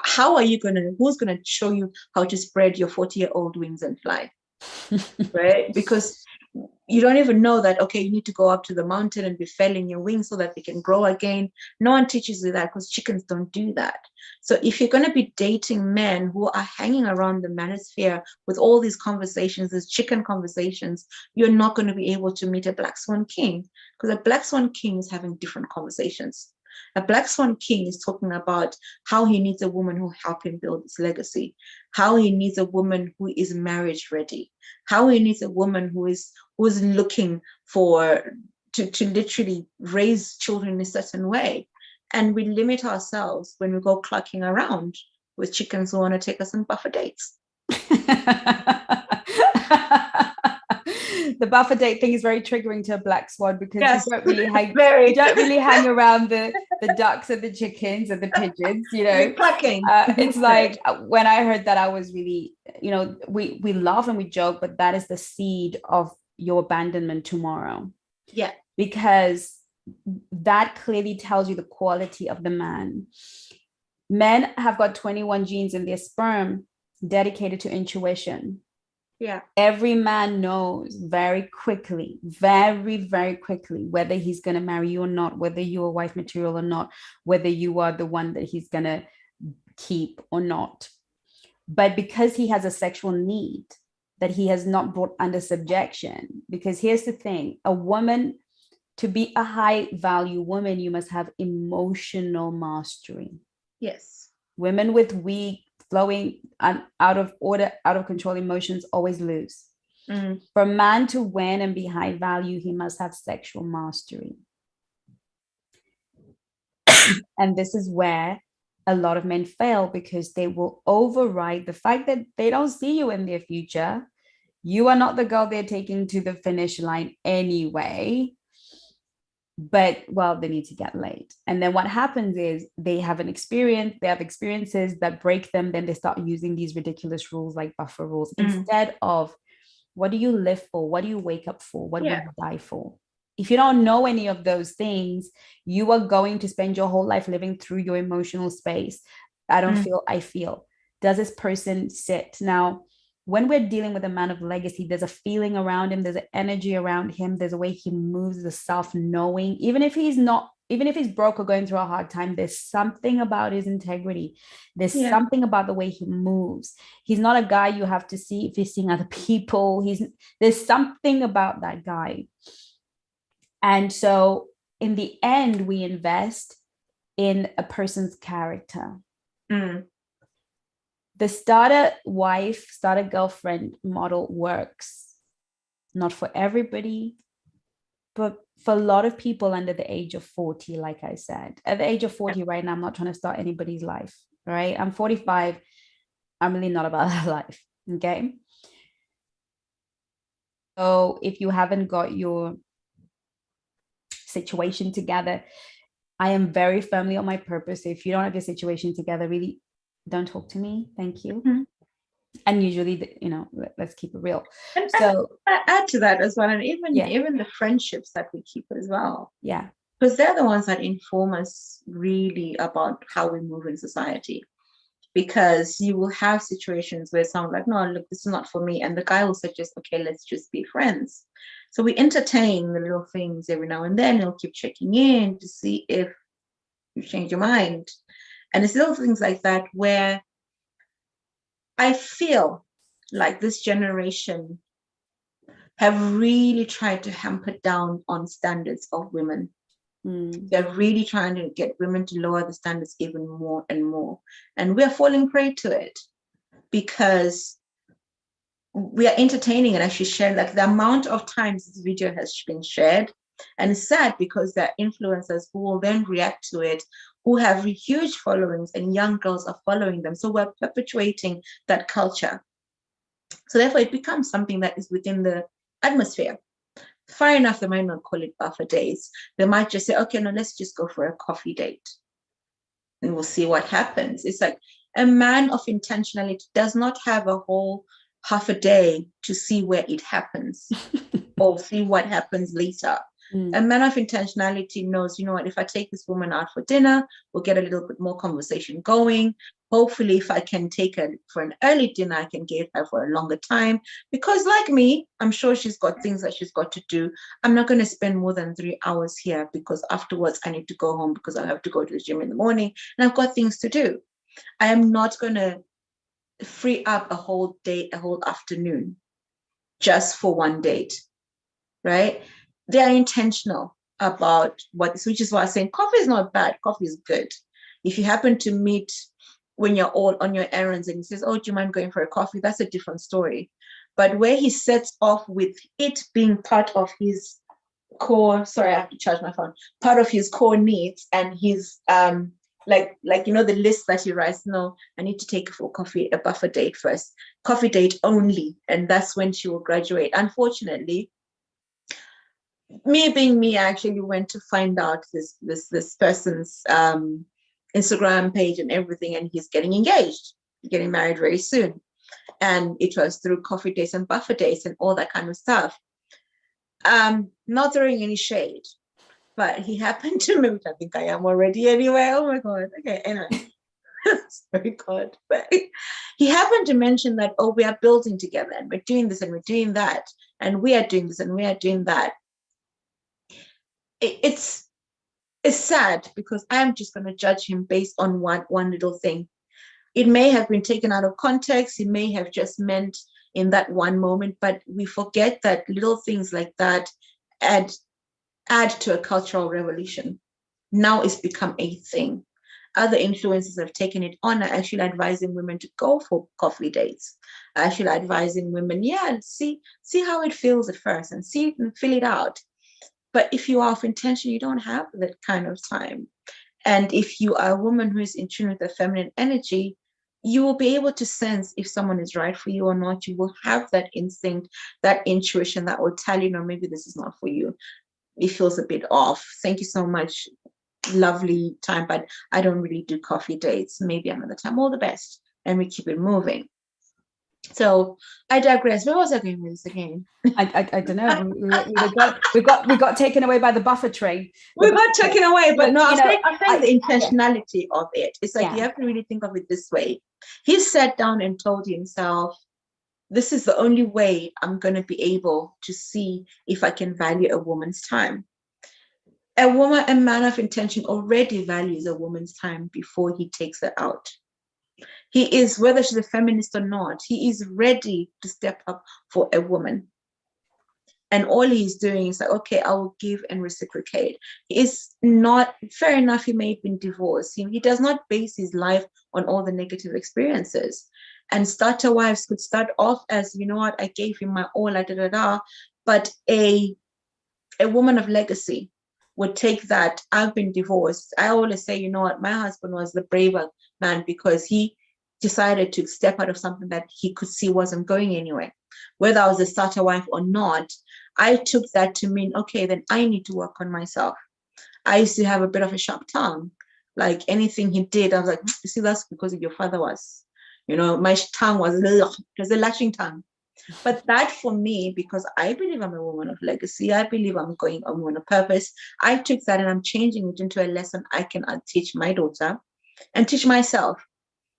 How are you who's gonna show you how to spread your 40-year-old wings and fly? Right? Because You don't even know that, okay, you need to go up to the mountain and be felling your wings so that they can grow again. No one teaches you that, because chickens don't do that. So if you're going to be dating men who are hanging around the manosphere with all these conversations, these chicken conversations, you're not going to be able to meet a black swan king, because a black swan king is having different conversations. A black swan king is talking about how he needs a woman who help him build his legacy, how he needs a woman who is marriage ready, how he needs a woman who is looking for to literally raise children in a certain way. And we limit ourselves when we go clucking around with chickens who want to take us on buffer dates. The buffer date thing is very triggering to a black swan, because yes, you don't really hang around the ducks and the chickens and the pigeons, you know. It's like when I heard that, I was really, you know, we laugh and we joke, but that is the seed of your abandonment tomorrow. Yeah. Because that clearly tells you the quality of the man. Men have got 21 genes in their sperm dedicated to intuition. Yeah. Every man knows very quickly, very, very quickly, whether he's going to marry you or not, whether you're wife material or not, whether you are the one that he's going to keep or not. But because he has a sexual need that he has not brought under subjection, because here's the thing, a woman, to be a high value woman, you must have emotional mastery. Yes. Women with weak, flowing and out of order, out of control emotions always lose. For a man to win and be high value, he must have sexual mastery. And this is where a lot of men fail, because they will override the fact that they don't see you in their future. You are not the girl they're taking to the finish line anyway. But, well, they need to get laid. And then what happens is they have experiences that break them. Then they start using these ridiculous rules like buffer rules instead of, what do you live for? What do you wake up for? What would you die for? If you don't know any of those things, you are going to spend your whole life living through your emotional space. I don't feel, I feel. Does this person sit? Now, when we're dealing with a man of legacy, there's a feeling around him, there's an energy around him, there's a way he moves, the self-knowing. Even if he's broke or going through a hard time, there's something about his integrity. There's something about the way he moves. He's not a guy you have to see if he's seeing other people. There's something about that guy. And so in the end, we invest in a person's character. The starter wife, starter girlfriend model works, not for everybody, but for a lot of people under the age of 40, like I said. At the age of 40 right now, I'm not trying to start anybody's life, right? I'm 45. I'm really not about that life, okay? So if you haven't got your situation together, I am very firmly on my purpose. If you don't have your situation together, really, don't talk to me. Thank you. And usually, you know, let's keep it real. And so I add to that as well, and even the friendships that we keep as well. Yeah, because they're the ones that inform us really about how we move in society. Because you will have situations where someone like, no, look, this is not for me, and the guy will suggest, okay, let's just be friends. So we entertain the little things every now and then. He'll keep checking in to see if you change your mind. And it's little things like that where I feel like this generation have really tried to hamper down on standards of women. They're really trying to get women to lower the standards even more and more. And we're falling prey to it because we are entertaining it. As she shared, like the amount of times this video has been shared, and it's sad because there are influencers who will then react to it, who have huge followings, and young girls are following them. So we're perpetuating that culture. So therefore, it becomes something that is within the atmosphere. Fair enough, they might not call it buffer days. They might just say, okay, no, let's just go for a coffee date. And we'll see what happens. It's like a man of intentionality does not have a whole half a day to see where it happens or see what happens later. A man of intentionality knows, you know what, if I take this woman out for dinner, we'll get a little bit more conversation going. Hopefully, if I can take her for an early dinner, I can get her for a longer time. Because like me, I'm sure she's got things that she's got to do. I'm not going to spend more than 3 hours here because afterwards I need to go home because I have to go to the gym in the morning and I've got things to do. I am not going to free up a whole day, a whole afternoon just for one date, right? They are intentional about what, which is why I'm saying coffee is not bad. Coffee is good. If you happen to meet when you're all on your errands and he says, oh, do you mind going for a coffee? That's a different story. But where he sets off with it being part of his core, sorry, I have to charge my phone, part of his core needs and his, like, the list that he writes, no, I need to take for coffee, a buffer date first, coffee date only. And that's when she will graduate. Unfortunately, me being me, I actually went to find out this person's Instagram page and everything, and he's getting engaged, getting married very soon. And it was through coffee dates and buffer dates and all that kind of stuff. Not throwing any shade, but he happened to me, which I think I am already anyway. Oh my God. Okay, anyway. Sorry, God. But he happened to mention that, oh, we are building together and we're doing this and we're doing that. And we are doing this and we are doing that. It's sad because I'm just going to judge him based on one little thing. It may have been taken out of context. It may have just meant in that one moment, but we forget that little things like that add to a cultural revolution. Now it's become a thing. Other influencers have taken it on, are actually advising women to go for coffee dates. Actually advising women, see how it feels at first and see and fill it out. But if you are of intention, you don't have that kind of time. And if you are a woman who is in tune with the feminine energy, you will be able to sense if someone is right for you or not. You will have that instinct, that intuition that will tell you, no, maybe this is not for you. It feels a bit off. Thank you so much. Lovely time, but I don't really do coffee dates. Maybe another time. All the best. And we keep it moving. So I digress. Where was I going with this again? I don't know. We got taken away by the buffer train. We got taken away, but no, I'm saying the intentionality of it. It's like you have to really think of it this way. He sat down and told himself, this is the only way I'm going to be able to see if I can value a woman's time. A man of intention already values a woman's time before he takes her out. He is, whether she's a feminist or not, he is ready to step up for a woman. And all he's doing is like, okay, I will give and reciprocate. He is not, fair enough, he may have been divorced. He does not base his life on all the negative experiences. And starter wives could start off as, you know what, I gave him my all, but a woman of legacy would take that. I've been divorced. I always say, you know what, my husband was the braver man because he decided to step out of something that he could see wasn't going anywhere. Whether I was a starter wife or not, I took that to mean, okay, then I need to work on myself. I used to have a bit of a sharp tongue. Like anything he did, I was like, you see, that's because your father was, my tongue was, it was a lashing tongue. But that for me, because I believe I'm a woman of legacy, I believe I'm going a woman of purpose, I took that and I'm changing it into a lesson I can teach my daughter and teach myself,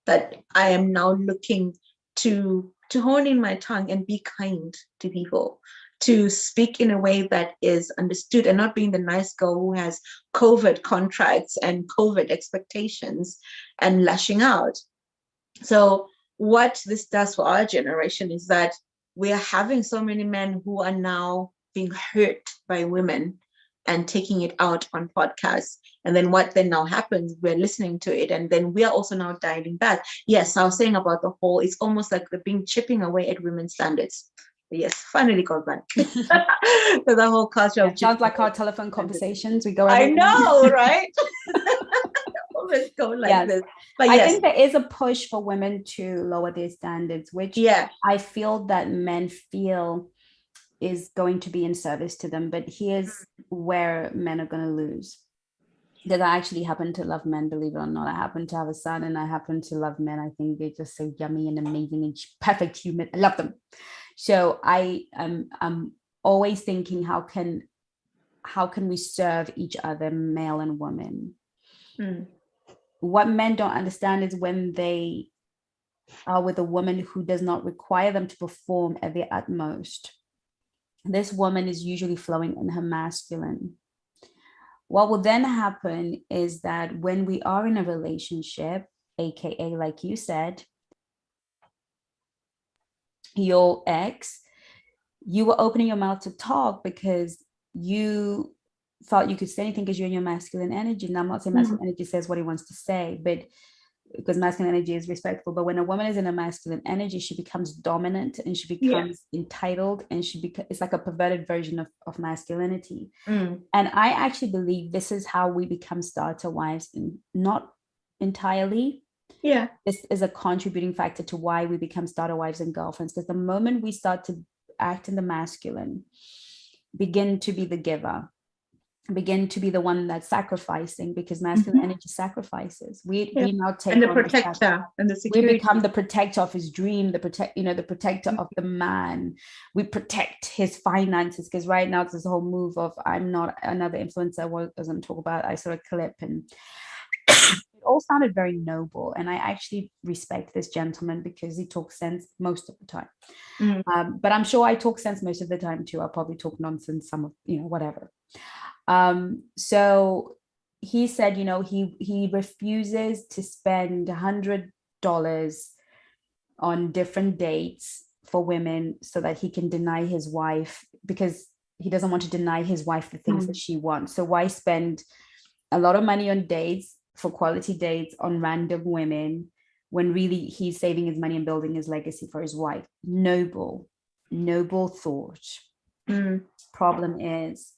that I am now looking to hone in my tongue and be kind to people, to speak in a way that is understood and not being the nice girl who has COVID contracts and COVID expectations and lashing out. So what this does for our generation is that we are having so many men who are now being hurt by women and taking it out on podcasts. And then what then now happens, we're listening to it. And then we are also now dialing back. Yes, I was saying about the whole, it's almost like they're chipping away at women's standards. Yes, finally got back. So the whole culture of sounds like our telephone conversations. We go. I know, right? Always go like this. But I think there is a push for women to lower their standards, which I feel that men feel is going to be in service to them. But here's where men are going to lose. Because I actually happen to love men, believe it or not. I happen to have a son and I happen to love men. I think they're just so yummy and amazing and perfect human. I love them. So I'm always thinking, how can we serve each other, male and woman? What men don't understand is when they are with a woman who does not require them to perform at their utmost. This woman is usually flowing in her masculine. What will then happen is that when we are in a relationship, aka like you said, your ex, you were opening your mouth to talk because you thought you could say anything because you're in your masculine energy. And I'm not saying masculine energy says what he wants to say, but because masculine energy is respectful. But when a woman is in a masculine energy, she becomes dominant and she becomes entitled, and it's like a perverted version of masculinity. And I actually believe this is how we become starter wives, and not entirely. Yeah. This is a contributing factor to why we become starter wives and girlfriends, because the moment we start to act in the masculine, begin to be the giver, begin to be the one that's sacrificing, because masculine energy sacrifices. We now take and the on protector and the security. We become the protector of his dream, the protector of the man. We protect his finances, because right now it's this whole move of I'm not another influencer. I wasn't talk about. I saw a clip and it all sounded very noble, and I actually respect this gentleman because he talks sense most of the time. But I'm sure I talk sense most of the time too. I'll probably talk nonsense some of whatever. So he said, he refuses to spend $100 on different dates for women so that he can deny his wife, because he doesn't want to deny his wife the things that she wants. So why spend a lot of money on dates, for quality dates, on random women, when really he's saving his money and building his legacy for his wife? Noble thought. Problem is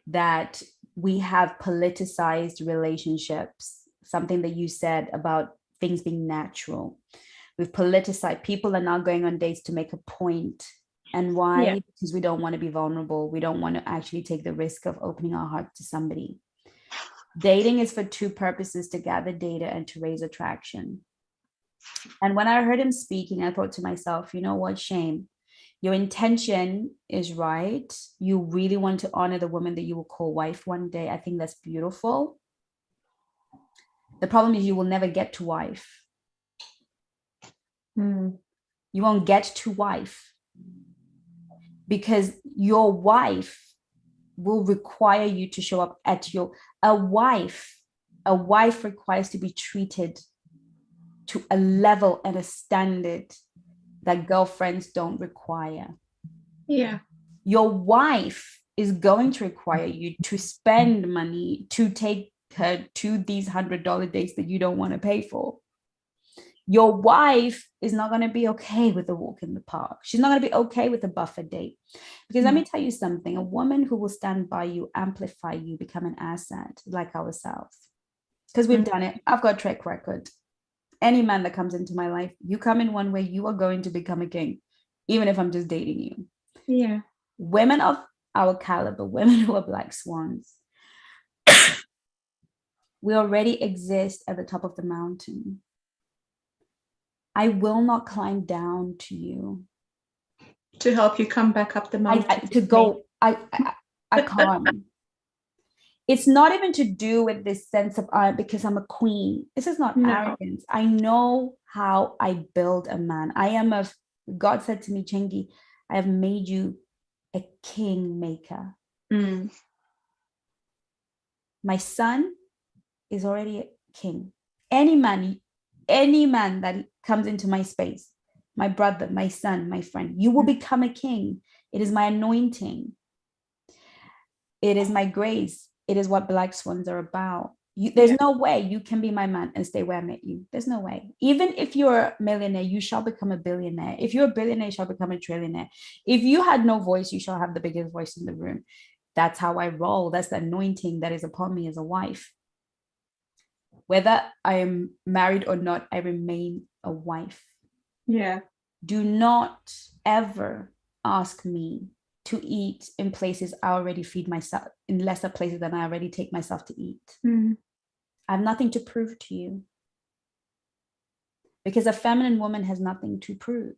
that we have politicized relationships, something that you said about things being natural. We've politicized. People are now going on dates to make a point. And why? Because we don't want to be vulnerable. We don't want to actually take the risk of opening our heart to somebody. Dating is for two purposes: to gather data and to raise attraction. And when I heard him speaking, I thought to myself, you know what, Shane? Your intention is right. You really want to honor the woman that you will call wife one day. I think that's beautiful. The problem is you will never get to wife. You won't get to wife because your wife will require you to show up at a wife requires to be treated to a level and a standard that girlfriends don't require. Your wife is going to require you to spend money to take her to these $100 dates that you don't want to pay for. Your wife is not going to be okay with a walk in the park. She's not going to be okay with a buffet date. Because let me tell you something, a woman who will stand by you, amplify you, become an asset like ourselves. Because we've done it. I've got a track record. Any man that comes into my life, you come in one way, you are going to become a king, even if I'm just dating you. Women of our caliber, women who are black swans, we already exist at the top of the mountain. I will not climb down to you to help you come back up the mountain. I can't. It's not even to do with this sense of because I'm a queen. This is not arrogance. I know how I build a man. God said to me, Chengi, I have made you a king maker. My son is already a king. Any man that comes into my space, my brother, my son, my friend, you will become a king. It is my anointing. It is my grace. It is what black swans are about. There's no way you can be my man and stay where I met you. There's no way. Even if you're a millionaire, you shall become a billionaire. If you're a billionaire, you shall become a trillionaire. If you had no voice, you shall have the biggest voice in the room. That's how I roll. That's the anointing that is upon me as a wife. Whether I am married or not, I remain a wife. Do not ever ask me to eat in places I already feed myself, in lesser places than I already take myself to eat. I have nothing to prove to you. Because a feminine woman has nothing to prove.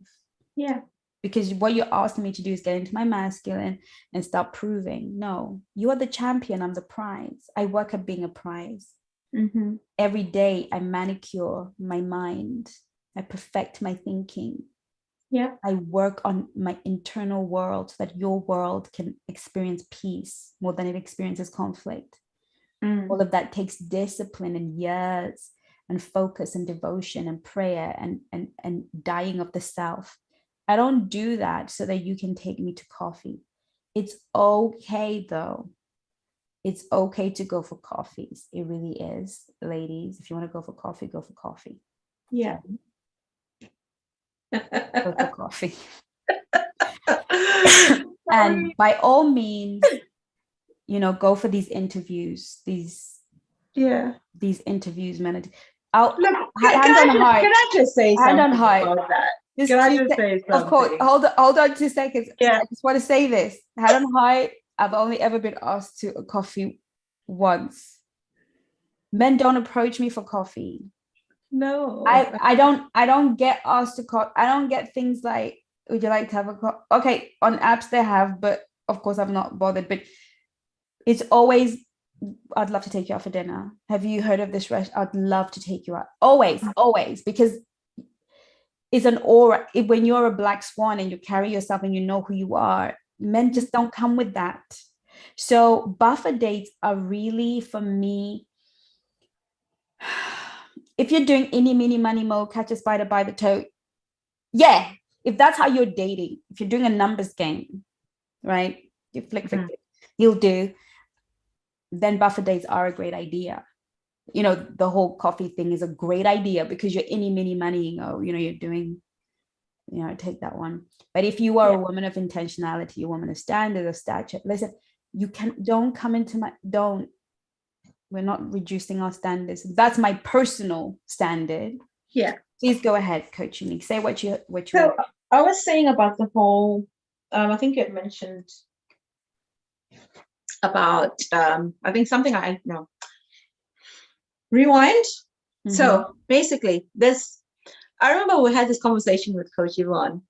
Because what you're asking me to do is get into my masculine and start proving. No, you are the champion, I'm the prize. I work at being a prize. Mm-hmm. Every day I manicure my mind. I perfect my thinking. Yeah. I work on my internal world so that your world can experience peace more than it experiences conflict. All of that takes discipline and years and focus and devotion and prayer and dying of the self. I don't do that so that you can take me to coffee. It's okay though. It's okay to go for coffees. It really is, ladies. If you want to go for coffee, go for coffee. Yeah. Go for coffee. And by all means, go for these interviews, these interviews, man. Look, can I just say hand on something heart about that? Just Can I just say something? Of course, hold on 2 seconds. Yeah. I just want to say this. Hand on heart, I've only ever been asked to a coffee once. Men don't approach me for coffee. No. I don't get asked to call. I don't get things like, would you like to have a coffee? Okay, on apps they have, but of course I've not bothered. But it's always, I'd love to take you out for dinner. Have you heard of this restaurant? I'd love to take you out. Always, because it's an aura. When you're a black swan and you carry yourself and you know who you are, men just don't come with that. So buffer dates are really, for me, if you're doing any mini money mode, catch a spider by the toe, yeah, if that's how you're dating, if you're doing a numbers game, right, you flick, you'll do, then buffer dates are a great idea. The whole coffee thing is a great idea because you're any mini money, you're doing, take that one. But if you are a woman of intentionality, a woman of standard, of stature, listen, we're not reducing our standards. That's my personal standard. Yeah. Please go ahead, Coach Unique. Say what you So I was saying about the whole, I think you had mentioned about, I think something I know. Rewind. Mm-hmm. So basically I remember we had this conversation with Coach Yvonne.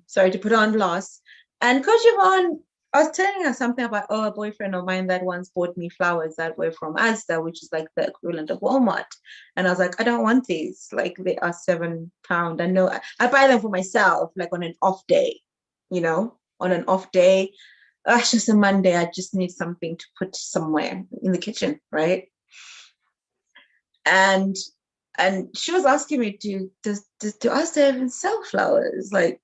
Sorry to put on blast. And Coach Yvonne, I was telling her something about, a boyfriend of mine that once bought me flowers that were from Asda, which is like the equivalent of Walmart. And I was like, I don't want these. Like, they are £7. I know I buy them for myself, like on an off day, on an off day. It's just a Monday. I just need something to put somewhere in the kitchen, right? And she was asking me, do Asda even sell flowers? Like,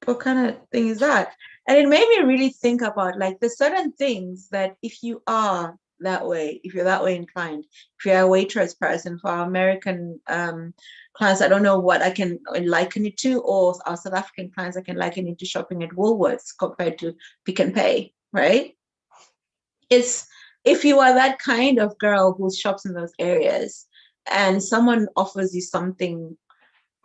what kind of thing is that? And it made me really think about, like, there's certain things that if you're that way inclined, if you're a waitress person, for our American clients, I don't know what I can liken it to, or our South African clients, I can liken it to shopping at Woolworths compared to Pick and Pay, right? It's, if you are that kind of girl who shops in those areas and someone offers you something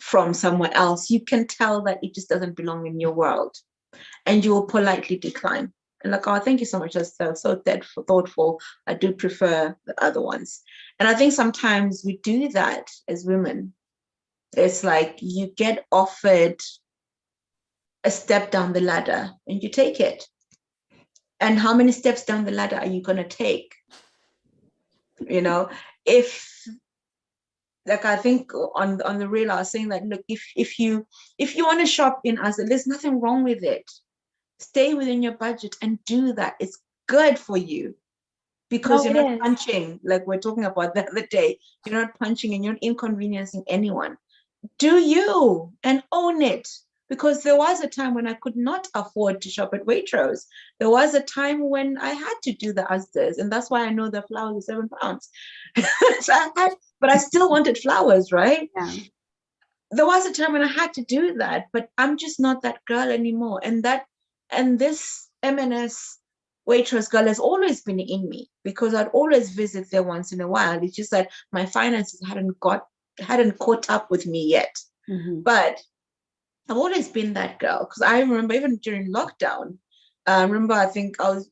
from somewhere else, you can tell that it just doesn't belong in your world, and you will politely decline. And like, oh, thank you so much. That's so thoughtful. I do prefer the other ones. And I think sometimes we do that as women. It's like you get offered a step down the ladder and you take it. And how many steps down the ladder are you going to take? If, like, I think on the reel, I was saying that, look, if you want to shop in Asda, there's nothing wrong with it. Stay within your budget and do that. It's good for you, because you're not punching, like we're talking about the other day. You're not punching and you're not inconveniencing anyone. Do you, and own it. Because there was a time when I could not afford to shop at Waitrose. There was a time when I had to do the Asdas, and that's why I know the flowers are £7. But I still wanted flowers, right? Yeah. There was a time when I had to do that, but I'm just not that girl anymore. And this M&S Waitrose girl has always been in me, because I'd always visit there once in a while. It's just that my finances hadn't caught up with me yet. Mm-hmm. But I've always been that girl, because I remember even during lockdown, I think I was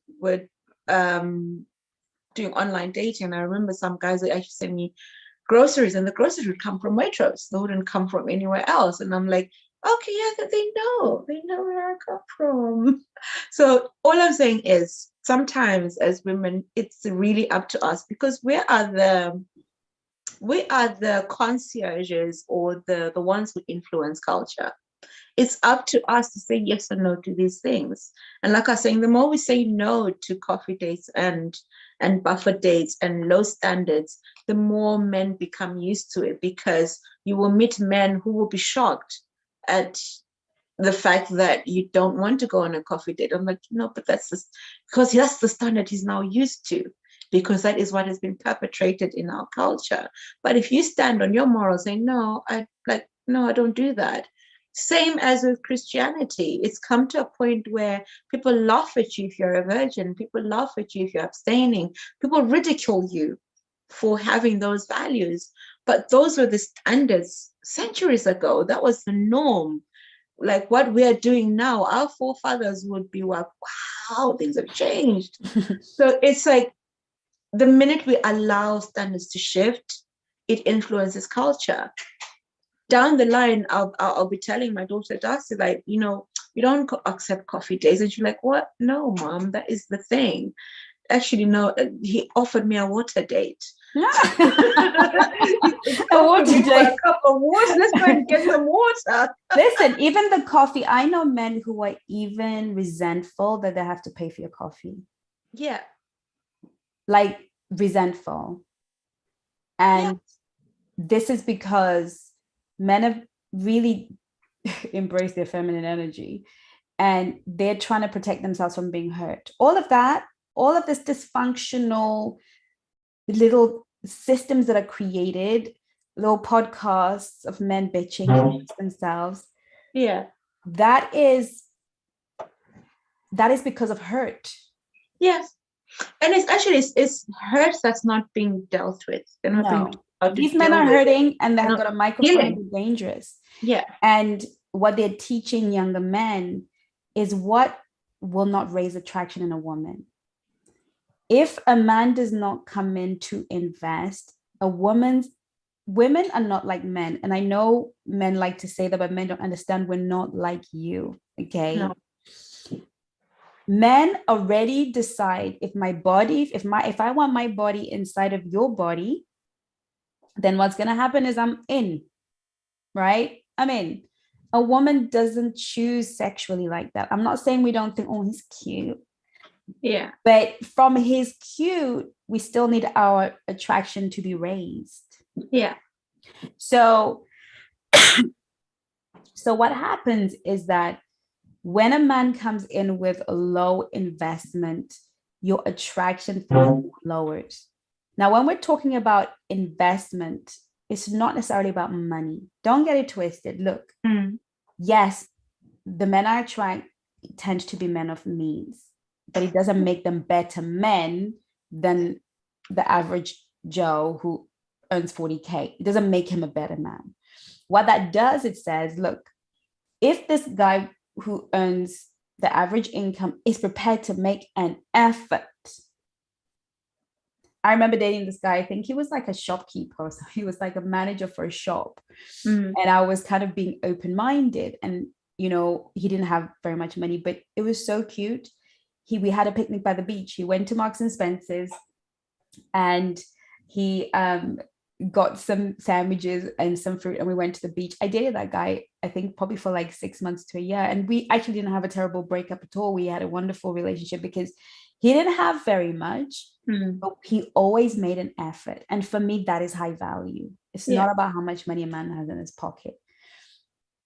doing online dating, and I remember some guys would actually send me groceries, and the groceries would come from Waitrose. They wouldn't come from anywhere else. And I'm like, okay, yeah, they know where I come from. So all I'm saying is, sometimes as women, it's really up to us, because we are the we are the concierges or the ones who influence culture. It's up to us to say yes or no to these things. And like I was saying, the more we say no to coffee dates and buffer dates and low standards, the more men become used to it, because you will meet men who will be shocked at the fact that you don't want to go on a coffee date. I'm like, no, but that's just because that's the standard he's now used to, because that is what has been perpetrated in our culture. But if you stand on your morals, saying, no, I don't do that. Same as with Christianity. It's come to a point where people laugh at you if you're a virgin. People laugh at you if you're abstaining. People ridicule you for having those values. But those were the standards centuries ago. That was the norm. Like what we are doing now, our forefathers would be like, wow, things have changed. So it's like the minute we allow standards to shift, it influences culture. Down the line, I'll be telling my daughter Darcy, like, you don't accept coffee days. And she's like, what? No, mom, that is the thing. Actually, no, he offered me a water date. A water date. A cup of water. Let's go and get some water. Listen, even the coffee, I know men who are even resentful that they have to pay for your coffee. Yeah. Like resentful. And this is because men have really embraced their feminine energy and they're trying to protect themselves from being hurt. All of this dysfunctional little systems that are created, little podcasts of men bitching against themselves. Yeah. That is because of hurt. Yes. And it's hurt that's not being dealt with. They're not being These men are hurting and they have got a microphone and they're dangerous. Yeah. And what they're teaching younger men is what will not raise attraction in a woman. If a man does not come in to invest, women are not like men. And I know men like to say that, but men don't understand we're not like you. Okay. No. Men already decide if I want my body inside of your body, then what's going to happen is I'm in, right? I'm in. A woman doesn't choose sexually like that. I'm not saying we don't think, oh, he's cute. Yeah. But from his cute, we still need our attraction to be raised. Yeah. So what happens is that when a man comes in with a low investment, your attraction lowers. Now, when we're talking about investment, it's not necessarily about money. Don't get it twisted. Look, yes, the men I attract tend to be men of means, but it doesn't make them better men than the average Joe who earns 40K. It doesn't make him a better man. What that does, it says, look, if this guy who earns the average income is prepared to make an effort. I remember dating this guy. I think he was like a shopkeeper. So he was like a manager for a shop. And I was kind of being open-minded. And, he didn't have very much money, but it was so cute. We had a picnic by the beach. He went to Marks and Spencer's and he got some sandwiches and some fruit and we went to the beach. I dated that guy, I think probably for like 6 months to a year. And we actually didn't have a terrible breakup at all. We had a wonderful relationship because he didn't have very much, but he always made an effort. And for me, that is high value. It's not about how much money a man has in his pocket.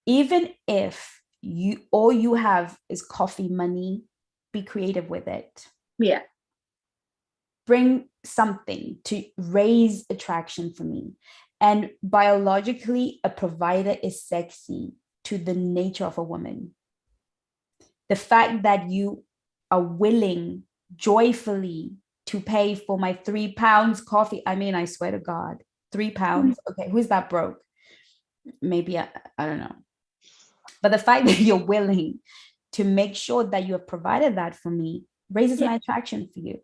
Even if all you have is coffee money, be creative with it. Yeah. Bring something to raise attraction for me. And biologically, a provider is sexy to the nature of a woman. The fact that you are willing joyfully to pay for my 3 pounds coffee. I mean, I swear to God, 3 pounds. Okay, who's that broke? Maybe, I don't know. But the fact that you're willing to make sure that you have provided that for me raises my attraction for you.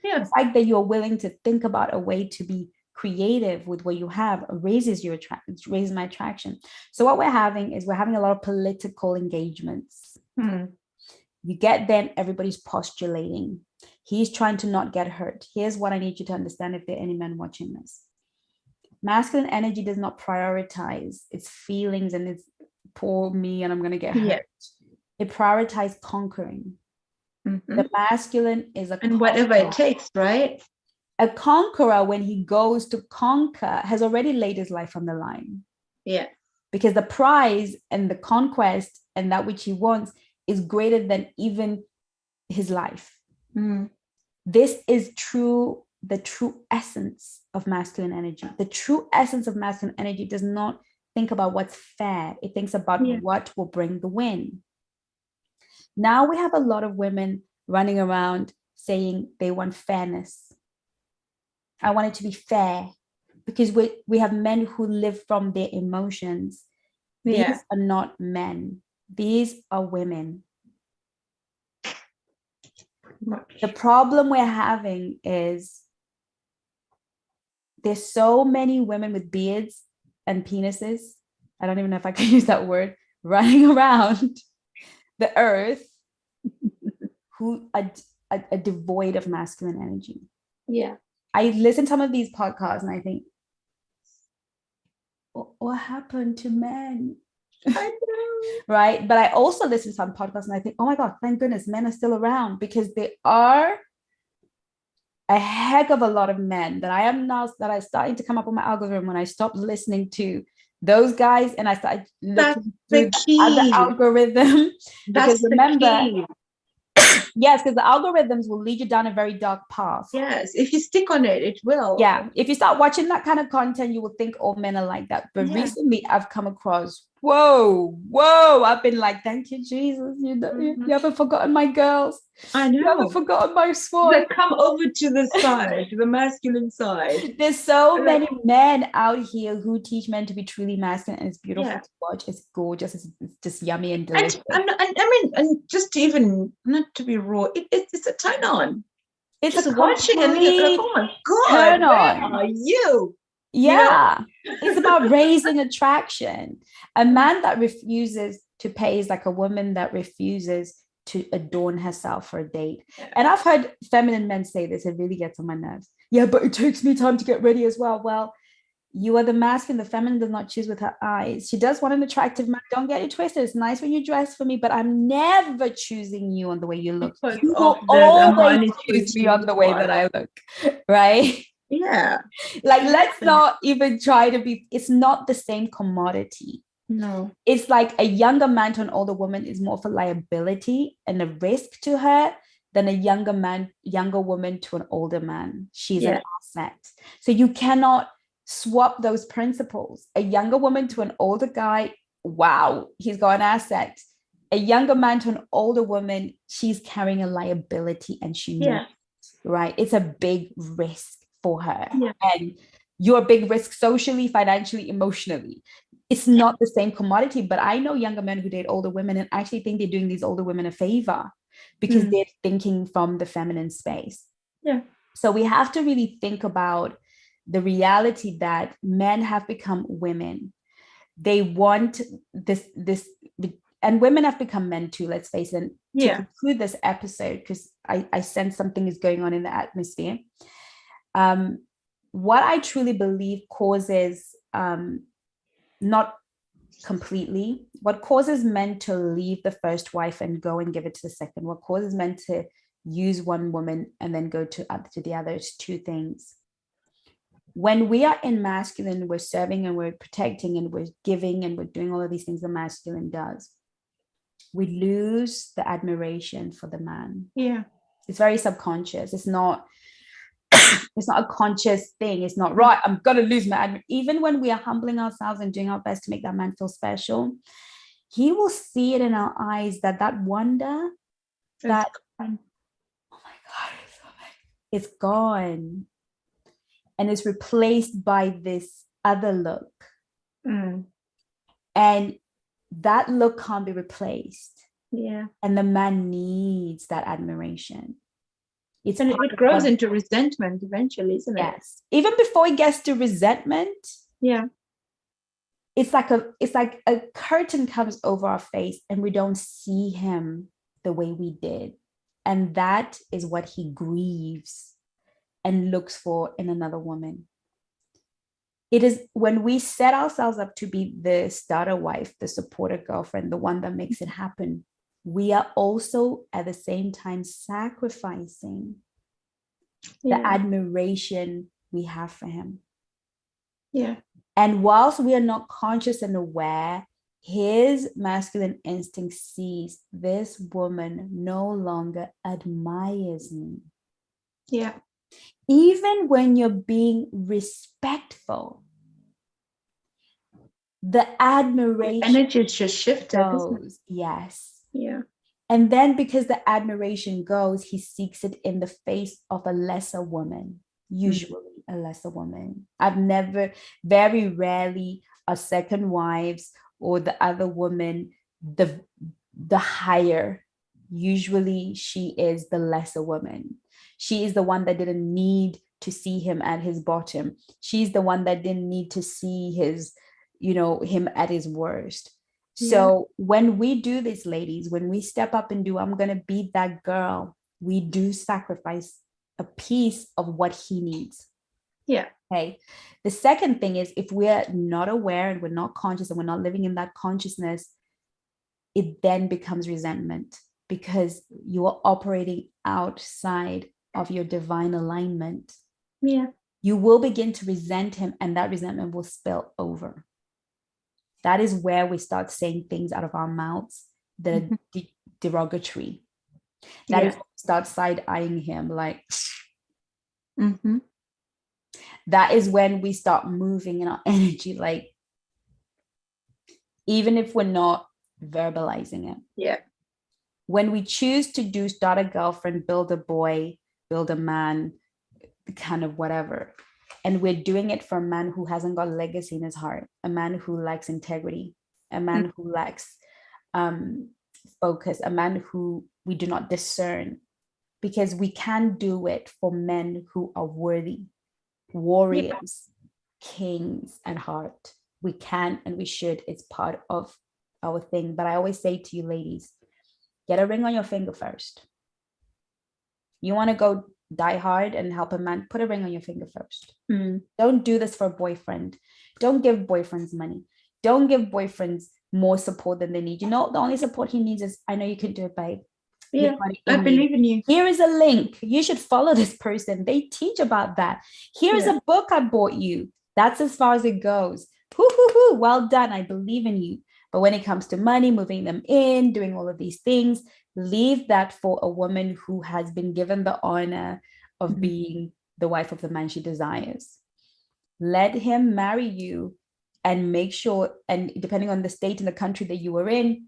The fact that you're willing to think about a way to be creative with what you have raises my attraction. So what we're having is a lot of political engagements. You get then everybody's postulating. He's trying to not get hurt. Here's what I need you to understand if there are any men watching this. masculine energy does not prioritize its feelings and its poor me and I'm going to get hurt. Yeah. It prioritizes conquering. Mhm. The masculine is And whatever it takes, right? A conqueror, when he goes to conquer, has already laid his life on the line. Yeah. Because the prize and the conquest and that which he wants is greater than even his life. Mm. This is the true essence of masculine energy. The true essence of masculine energy does not think about what's fair. It thinks about what will bring the win. Now we have a lot of women running around saying they want fairness. I want it to be fair, because we have men who live from their emotions. These are not men. These are women. The problem we're having is there's so many women with beards and penises, I don't even know if I can use that word, running around the earth who are devoid of masculine energy. Yeah. I listen to some of these podcasts and I think, what happened to men? I know. Right? But I also listen to some podcasts and I think, oh my God, thank goodness men are still around, because there are a heck of a lot of men that I starting to come up on my algorithm when I stopped listening to those guys and I started looking through the other algorithm. Because remember, yes, because the algorithms will lead you down a very dark path. Yes, if you stick on it, it will. Yeah, if you start watching that kind of content, you will think all men are like that. But recently I've come across, whoa, I've been like, thank you, Jesus. You haven't forgotten my girls. I know. You haven't forgotten my SWAN. They come over to the side, to the masculine side. There's so many men out here who teach men to be truly masculine, and it's beautiful to watch. It's gorgeous. It's just yummy and delicious. And just to even, not to be raw, it's a turn on. It's just a watching and like, oh my God, turn where on. are you? Yeah, you know? It's about raising attraction. A man that refuses to pay is like a woman that refuses to adorn herself for a date. And I've heard feminine men say this, it really gets on my nerves. Yeah, but it takes me time to get ready as well. Well, you are the masculine. The feminine does not choose with her eyes. She does want an attractive man. Don't get it twisted. It's nice when you dress for me, but I'm never choosing you on the way you look. You will always choose me on the way that I look, right? Yeah. Like, let's not even try to be, it's not the same commodity. No. It's like a younger man to an older woman is more of a liability and a risk to her than a younger woman to an older man. She's an asset. So you cannot swap those principles. A younger woman to an older guy, wow, he's got an asset. A younger man to an older woman, she's carrying a liability and she knows, right? It's a big risk for her. And you're a big risk socially, financially, emotionally. It's not the same commodity, but I know younger men who date older women and actually think they're doing these older women a favor because they're thinking from the feminine space. Yeah. So we have to really think about the reality that men have become women. They want this, and women have become men too, let's face it. And to conclude this episode, because I sense something is going on in the atmosphere. What I truly believe causes, not completely, what causes men to leave the first wife and go and give it to the second, what causes men to use one woman and then go to the other is two things. When we are in masculine, we're serving and we're protecting and we're giving and we're doing all of these things the masculine does. We lose the admiration for the man. Yeah. It's very subconscious. It's not a conscious thing. It's not right. I'm going to lose my admiration. Even when we are humbling ourselves and doing our best to make that man feel special, he will see it in our eyes that wonder, that, oh my God, it's gone. And it's replaced by this other look. And that look can't be replaced. Yeah. And the man needs that admiration. And it grows into resentment eventually, isn't it? Yes. Even before it gets to resentment. Yeah. It's like a curtain comes over our face and we don't see him the way we did. And that is what he grieves and looks for in another woman. it is when we set ourselves up to be the starter wife, the supporter girlfriend, the one that makes it happen, we are also at the same time sacrificing the admiration we have for him. Yeah. And whilst we are not conscious and aware, his masculine instinct sees this woman no longer admires me. Yeah. Even when you're being respectful, the admiration energy is just shifted. goes. Yes. Yeah. And then because the admiration goes, he seeks it in the face of a lesser woman, usually a lesser woman. I've never, very rarely, a second wives or the other woman, the higher. Usually she is the lesser woman. She is the one that didn't need to see him at his bottom. She's the one that didn't need to see his, him at his worst. So when we do this, ladies, when we step up and do, I'm going to be that girl, we do sacrifice a piece of what he needs. Yeah. Okay. The second thing is, if we're not aware and we're not conscious and we're not living in that consciousness, it then becomes resentment because you are operating outside of your divine alignment. Yeah. You will begin to resent him, and that resentment will spill over. That is where we start saying things out of our mouths that are derogatory. That is when we start side-eyeing him like. That is when we start moving in our energy, like, even if we're not verbalizing it. Yeah. When we choose to do start a girlfriend, build a boy, build a man, kind of whatever, and we're doing it for a man who hasn't got legacy in his heart, a man who lacks integrity, a man who lacks focus, a man who we do not discern, because we can do it for men who are worthy, warriors, kings at heart. We can and we should. It's part of our thing. But I always say to you ladies, get a ring on your finger first. You want to go die hard and help a man, put a ring on your finger first. Don't do this for a boyfriend. Don't give boyfriends money. Don't give boyfriends more support than they need. The only support he needs is, I know you can do it, babe. Yeah, I believe in you. Here is a link. You should follow this person. They teach about that. Here is a book I bought you. That's as far as it goes. Well done. I believe in you. But when it comes to money, moving them in, doing all of these things, leave that for a woman who has been given the honor of being the wife of the man she desires. Let him marry you, and make sure, and depending on the state and the country that you are in,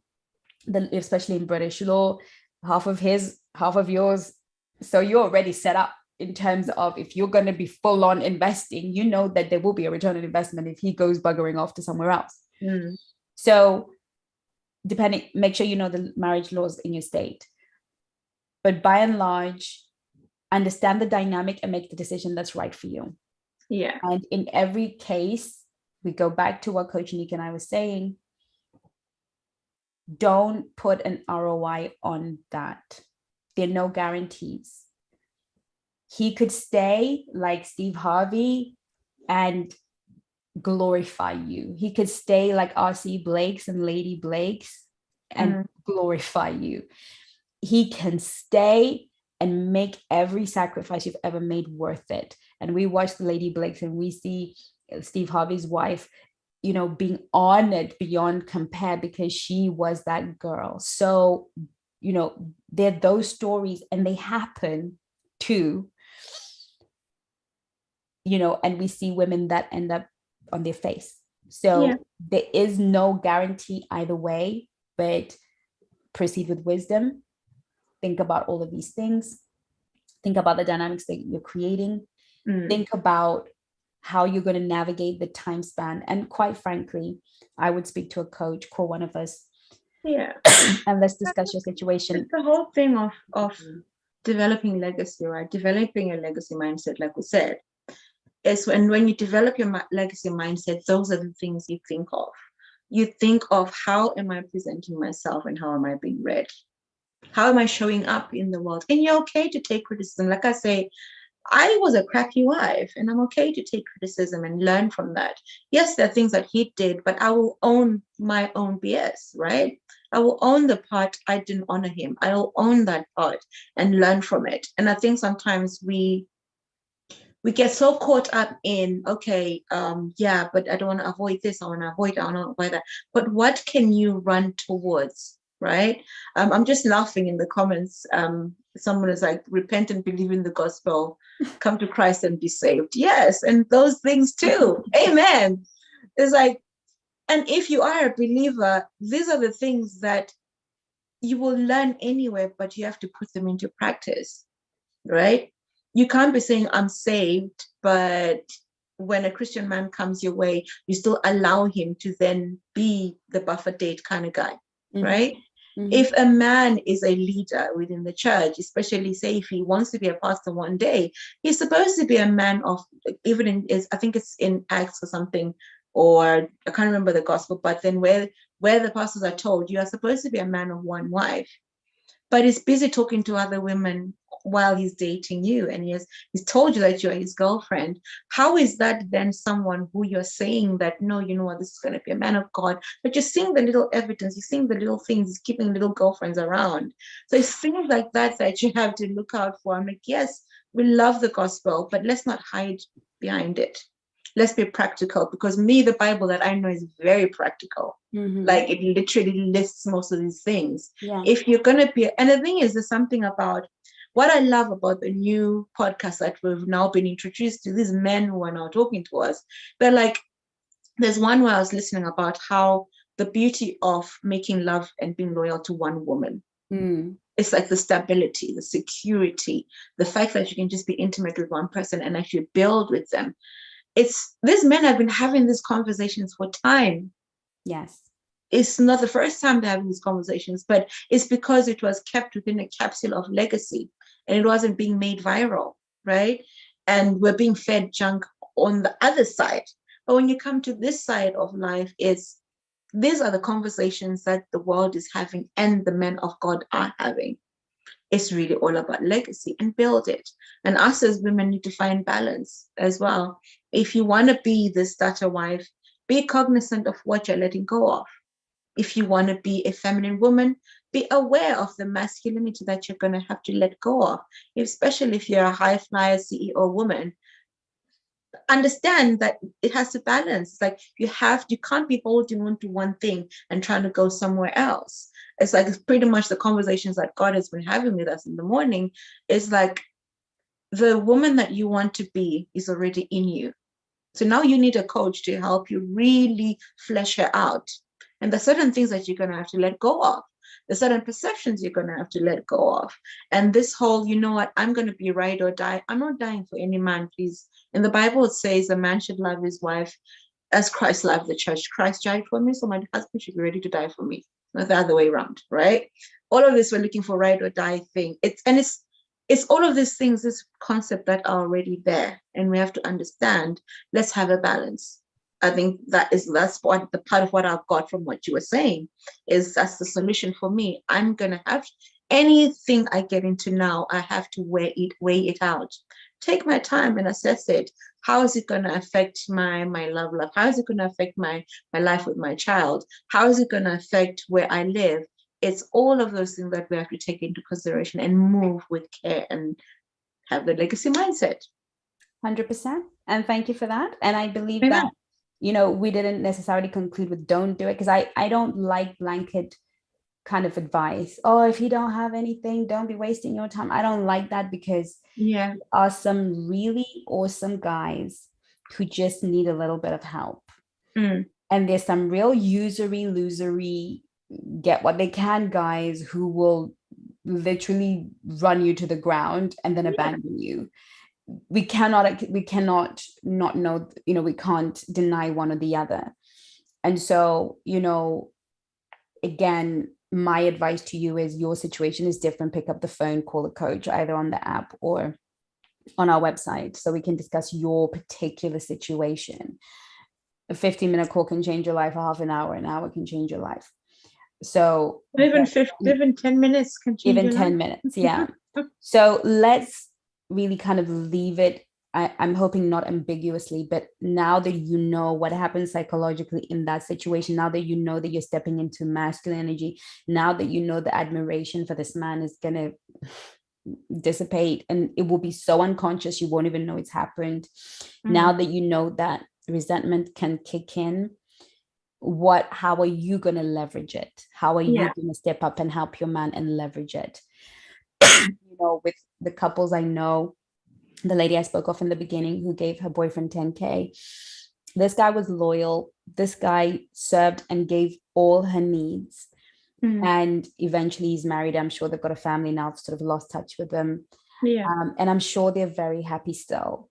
especially in British law, half of his, half of yours. So you're already set up in terms of, if you're going to be full on investing, you know that there will be a return on investment if he goes buggering off to somewhere else. So make sure you know the marriage laws in your state. But by and large, understand the dynamic and make the decision that's right for you. Yeah. And in every case, we go back to what Coach Nick and I was saying. Don't put an ROI on that. There are no guarantees. He could stay like Steve Harvey and glorify you. He could stay like RC Blakes and Lady Blakes and glorify you. He can stay and make every sacrifice you've ever made worth it. And we watch the Lady Blakes and we see Steve Harvey's wife, being honored beyond compare because she was that girl. So, there are those stories, and they happen too, and we see women that end up on their face. So there is no guarantee either way, but proceed with wisdom. Think about all of these things. Think about the dynamics that you're creating. Think about how you're going to navigate the time span. And quite frankly, I would speak to a coach, call one of us. Yeah. And let's discuss your situation. It's the whole thing of developing legacy, right? Developing a legacy mindset, like we said, is when you develop your legacy mindset, those are the things you think of. You think of, how am I presenting myself and how am I being read? How am I showing up in the world? And you're okay to take criticism. Like I say, I was a crappy wife, and I'm okay to take criticism and learn from that. Yes, there are things that he did, but I will own my own BS, right? I will own the part I didn't honor him. I will own that part and learn from it. And I think sometimes we get so caught up in, okay, yeah, but I don't want to avoid this, I want to avoid, I want to avoid that. But what can you run towards, right? I'm just laughing in the comments. Someone is like, repent and believe in the gospel, come to Christ and be saved. Yes, and those things too. Amen. It's like, and if you are a believer, these are the things that you will learn anyway, but you have to put them into practice, right? You can't be saying I'm saved, but when a Christian man comes your way, you still allow him to then be the buffer date kind of guy, right? If a man is a leader within the church, especially say if he wants to be a pastor one day, he's supposed to be a man of, even in is I think it's in Acts or something, or I can't remember the gospel, but then where the pastors are told you are supposed to be a man of one wife, but he's busy talking to other women while he's dating you, and he's told you that you're his girlfriend. How is that then someone who you're saying that, no, you know what, this is going to be a man of God, but you're seeing the little evidence, you're seeing the little things, he's keeping little girlfriends around. So it's things like that you have to look out for. I'm like, yes, we love the gospel, but let's not hide behind it. Let's be practical, because the Bible that I know is very practical. Like it literally lists most of these things. Yeah. If you're going to be, and the thing is, there's something about what I love about the new podcast that we've now been introduced to, these men who are now talking to us. They're like, there's one where I was listening about how the beauty of making love and being loyal to one woman. It's like the stability, the security, the fact that you can just be intimate with one person and actually build with them. It's these men have been having these conversations for time. Yes. It's not the first time they're having these conversations, but it's because it was kept within a capsule of legacy and it wasn't being made viral, right? And we're being fed junk on the other side. But when you come to this side of life, these are the conversations that the world is having and the men of God are having. It's really all about legacy and build it. And us as women need to find balance as well. If you want to be the starter wife, be cognizant of what you're letting go of. If you want to be a feminine woman, be aware of the masculinity that you're going to have to let go of, especially if you're a high flyer CEO woman. Understand that it has to balance. Like you can't be holding on to one thing and trying to go somewhere else. It's like, it's pretty much the conversations that God has been having with us in the morning. It's like the woman that you want to be is already in you. So now you need a coach to help you really flesh her out. And there's certain things that you're going to have to let go of. There's certain perceptions you're going to have to let go of. And this whole, you know what, I'm going to be ride or die. I'm not dying for any man, please. In the Bible, it says a man should love his wife as Christ loved the church. Christ died for me, so my husband should be ready to die for me. Not the other way around, right? All of this, we're looking for ride or die thing. It's all of these things, this concept that are already there, and we have to understand. Let's have a balance. I think that's what the part of what I've got from what you were saying is that's the solution for me. I'm gonna have anything I get into now, I have to weigh it out. Take my time and assess it. How is it going to affect my love life? How is it going to affect my life with my child? How is it going to affect where I live? It's all of those things that we have to take into consideration and move with care and have the legacy mindset. 100%. And thank you for that. And I believe Amen. that, we didn't necessarily conclude with don't do it, because I don't like blanket kind of advice. Oh, if you don't have anything, don't be wasting your time. I don't like that, because there are some really awesome guys who just need a little bit of help. And there's some real losery, get what they can guys who will literally run you to the ground and then abandon you. We cannot not know, we can't deny one or the other. And so, again, my advice to you is your situation is different. Pick up the phone, call a coach, either on the app or on our website, so we can discuss your particular situation. A 15-minute call can change your life. A half an hour can change your life. So even 10 minutes can change even 10 minutes. Yeah. So let's really kind of leave it, I'm hoping not ambiguously, but now that you know what happens psychologically in that situation, now that you know that you're stepping into masculine energy, now that you know the admiration for this man is going to dissipate and it will be so unconscious, you won't even know it's happened. Now that you know that resentment can kick in, how are you going to leverage it? How are you going to step up and help your man and leverage it? With the couples I know, the lady I spoke of in the beginning who gave her boyfriend 10K, this guy was loyal. This guy served and gave all her needs. And eventually he's married. I'm sure they've got a family now. I've sort of lost touch with them. And I'm sure they're very happy still.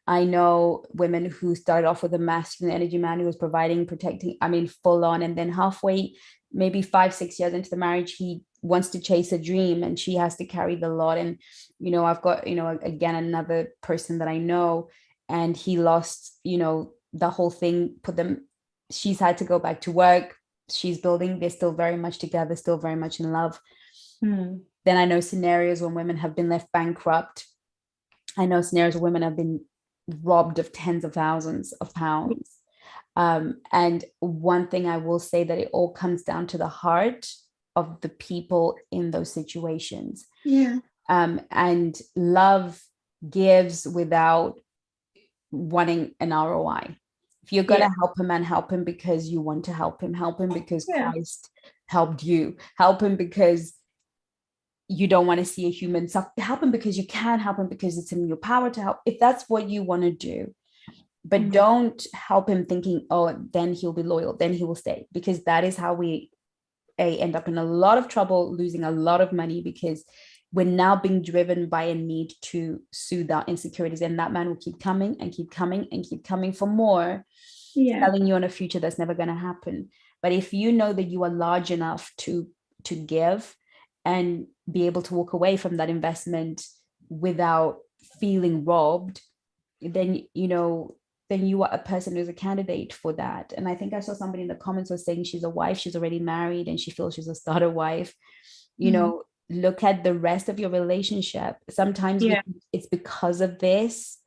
I know women who started off with a masculine energy man who was providing, protecting, full on. And then halfway, maybe 5-6 years into the marriage, he wants to chase a dream and she has to carry the lot. And, I've got, again, another person that I know, and he lost, the whole thing, she's had to go back to work. She's building, they're still very much together, still very much in love. Then I know scenarios when women have been left bankrupt. I know scenarios where women have been robbed of tens of thousands of pounds. And one thing I will say, that it all comes down to the heart of the people in those situations. And love gives without wanting an ROI. If you're going to help a man, help him because you want to help him because Christ helped you, help him because you don't want to see a human suffer, help him because you can, help him because it's in your power to help, if that's what you want to do. But don't help him thinking, oh, then he'll be loyal, then he will stay, because that is how we end up in a lot of trouble, losing a lot of money, because we're now being driven by a need to soothe our insecurities, and that man will keep coming and keep coming and keep coming for more, telling you on a future that's never going to happen. But if you know that you are large enough to give and be able to walk away from that investment without feeling robbed, then you are a person who's a candidate for that. And I think I saw somebody in the comments was saying she's a wife, she's already married, and she feels she's a starter wife. Look at the rest of your relationship. Sometimes it's because of this,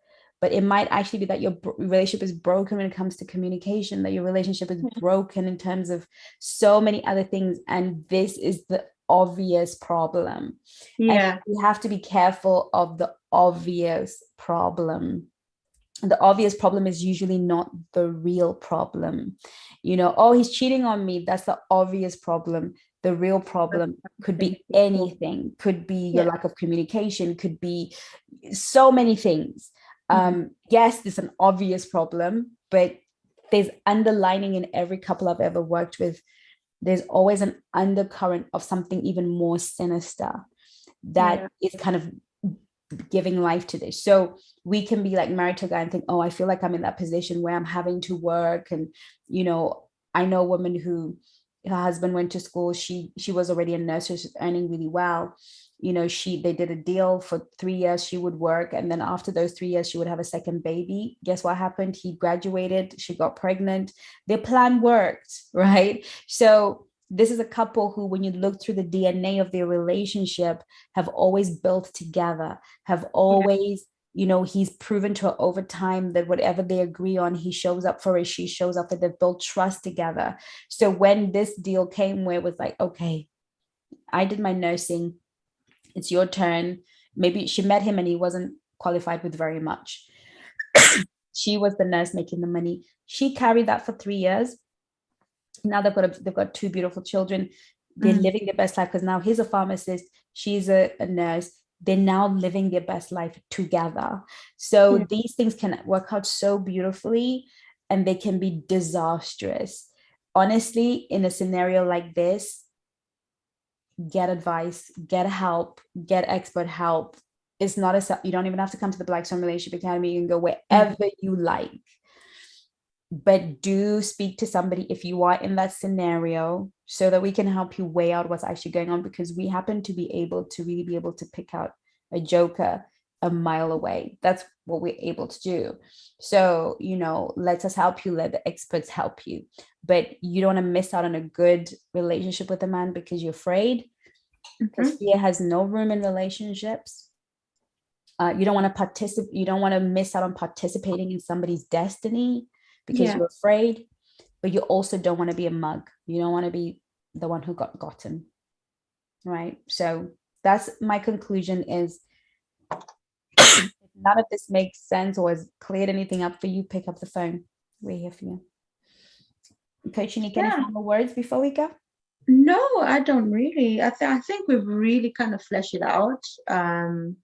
but it might actually be that your relationship is broken when it comes to communication, that your relationship is broken in terms of so many other things. And this is the obvious problem. And we have to be careful of the obvious problem. The obvious problem is usually not the real problem. Oh, he's cheating on me. That's the obvious problem. The real problem could be anything, could be your lack of communication, could be so many things. Yes, there's an obvious problem, but there's underlining in every couple I've ever worked with. There's always an undercurrent of something even more sinister that is kind of giving life to this. So we can be like married to a guy and think, oh, I feel like I'm in that position where I'm having to work. And, I know a woman who, her husband went to school. She was already a nurse, so she's earning really well. They did a deal for 3 years. She would work. And then after those 3 years, she would have a second baby. Guess what happened? He graduated. She got pregnant. Their plan worked, right? So this is a couple who, when you look through the DNA of their relationship, have always built together, have always, he's proven to her over time that whatever they agree on, he shows up for her, she shows up, that they've built trust together. So when this deal came where it was like, okay, I did my nursing, it's your turn. Maybe she met him and he wasn't qualified with very much. She was the nurse making the money. She carried that for 3 years. Now they've got 2 beautiful children. They're living their best life, because now he's a pharmacist, she's a nurse. They're now living their best life together. So these things can work out so beautifully, and they can be disastrous. Honestly, in a scenario like this, get advice, get help, get expert help. It's not you don't even have to come to the Black Swan Relationship Academy. You can go wherever you like. But do speak to somebody if you are in that scenario, so that we can help you weigh out what's actually going on, because we happen to be able to pick out a joker a mile away. That's what we're able to do. So, let us help you, let the experts help you. But you don't want to miss out on a good relationship with a man because you're afraid, because fear has no room in relationships. You don't want to participate. You don't want to miss out on participating in somebody's destiny because Yeah. you're afraid, but you also don't want to be a mug. You don't want to be the one who got gotten, right? So that's my conclusion is, if none of this makes sense or has cleared anything up for you, pick up the phone. We're here for you. Coach, Unique, any final words before we go? No, I don't really. I think we've really kind of fleshed it out. And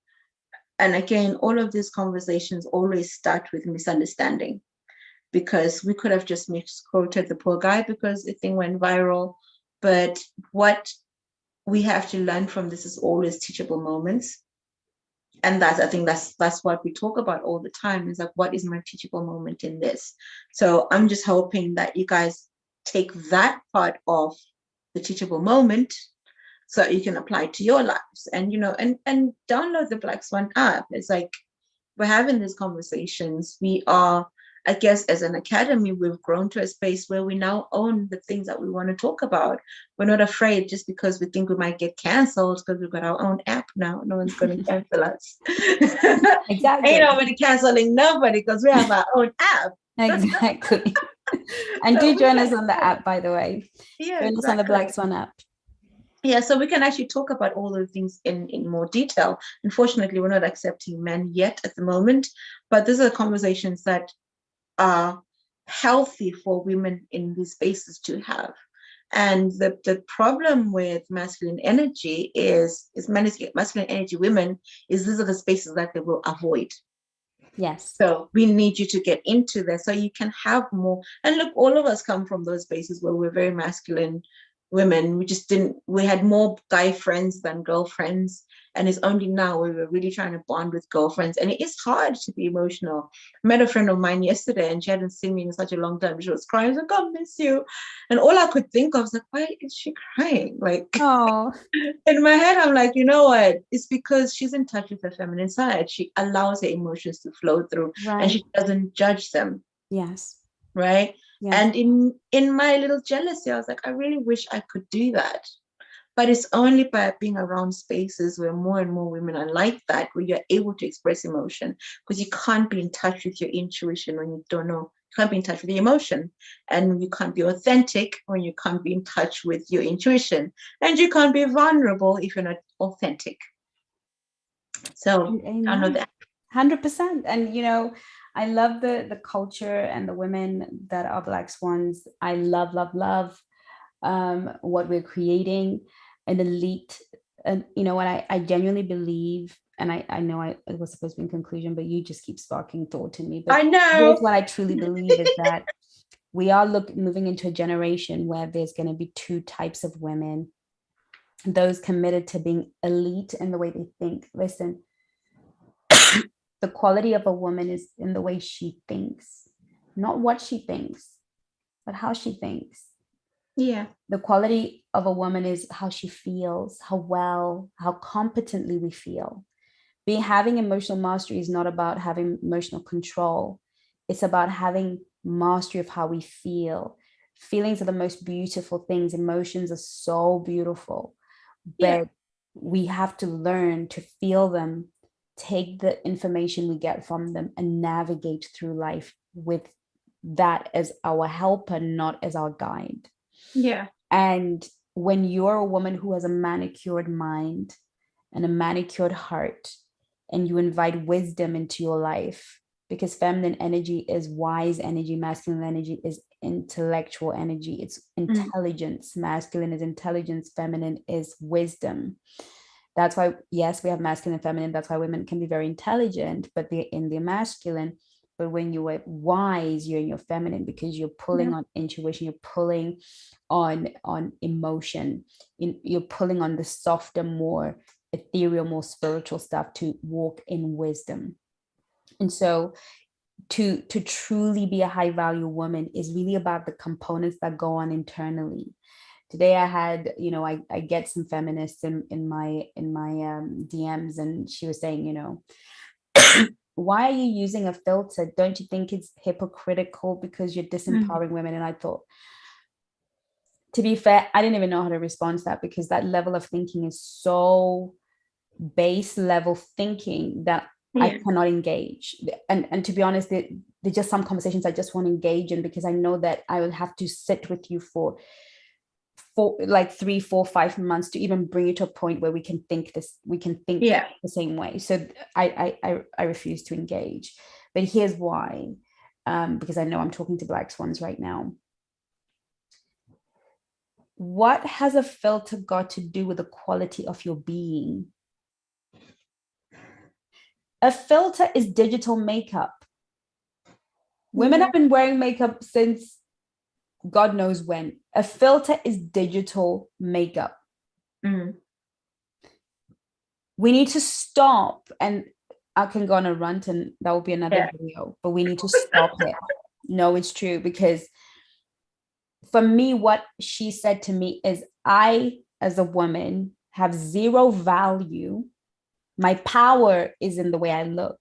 again, all of these conversations always start with misunderstanding, because we could have just misquoted the poor guy because the thing went viral. But what we have to learn from this is always teachable moments. And I think that's what we talk about all the time, is like, what is my teachable moment in this? So I'm just hoping that you guys take that part of the teachable moment so you can apply it to your lives, and and download the Black Swan app. It's like, we're having these conversations. We are, I guess, as an academy, we've grown to a space where we now own the things that we want to talk about. We're not afraid just because we think we might get canceled, because we've got our own app now. No one's going to cancel us. Exactly. Ain't nobody canceling nobody because we have our own app. Exactly. And do join us on the app, by the way. Yeah, join us on the Black Swan app. Yeah, so we can actually talk about all those things in more detail. Unfortunately, we're not accepting men yet at the moment, but these are conversations that are healthy for women in these spaces to have. And the problem with masculine energy is masculine energy women is these are the spaces that they will avoid. Yes. So we need you to get into there so you can have more. And look, all of us come from those spaces where we're very masculine women. We had more guy friends than girlfriends. And it's only now we were really trying to bond with girlfriends. And it is hard to be emotional. I met a friend of mine yesterday and she hadn't seen me in such a long time. She was crying. I was like, I miss you. And all I could think of was like, why is she crying? Like, oh. In my head, I'm like, you know what? It's because she's in touch with her feminine side. She allows her emotions to flow through, right, and she doesn't judge them. Yes. Right. Yes. And in my little jealousy, I was like, I really wish I could do that. But it's only by being around spaces where more and more women are like that, where you're able to express emotion, because you can't be in touch with your intuition when you don't know. You can't be in touch with the emotion, and you can't be authentic when you can't be in touch with your intuition, and you can't be vulnerable if you're not authentic. So I know that 100%. And I love the culture and the women that are Black Swans. I love what we're creating, an elite. And what I genuinely believe, and I know it was supposed to be in conclusion, but you just keep sparking thought in me. But I know what I truly believe is that we are moving into a generation where there's going to be two types of women: those committed to being elite in the way they think. Listen, the quality of a woman is in the way she thinks, not what she thinks, but how she thinks. Yeah. The quality of a woman is how she feels, how competently we feel. Having emotional mastery is not about having emotional control. It's about having mastery of how we feel. Feelings are the most beautiful things. Emotions are so beautiful, but we have to learn to feel them, take the information we get from them, and navigate through life with that as our helper, not as our guide. Yeah. And when you're a woman who has a manicured mind and a manicured heart, and you invite wisdom into your life, because feminine energy is wise energy, masculine energy is intellectual energy, it's intelligence. Masculine is intelligence, feminine is wisdom. That's why, yes, we have masculine and feminine. That's why women can be very intelligent, but they're in the masculine. But when you are wise, you're in your feminine, because you're pulling on intuition, you're pulling on emotion, you're pulling on the softer, more ethereal, more spiritual stuff to walk in wisdom. And so to truly be a high value woman is really about the components that go on internally. Today I had, I get some feminists in my DMs, and she was saying, why are you using a filter? Don't you think it's hypocritical because you're disempowering women? And I thought, to be fair, I didn't even know how to respond to that, because that level of thinking is so base level thinking that I Yeah. cannot engage. And to be honest, there's just some conversations I just want to engage in, because I know that I will have to sit with you for like 3, 4, 5 months to even bring you to a point where we can think Yeah. the same way. So I refuse to engage. But here's why. Because I know I'm talking to Black Swans right now. What has a filter got to do with the quality of your being? A filter is digital makeup. Women have been wearing makeup since God knows when. A filter is digital makeup. Mm. We need to stop, and I can go on a rant and that will be another video, but we need to stop it. No, it's true, because for me, what she said to me is, I, as a woman, have zero value. My power is in the way I look.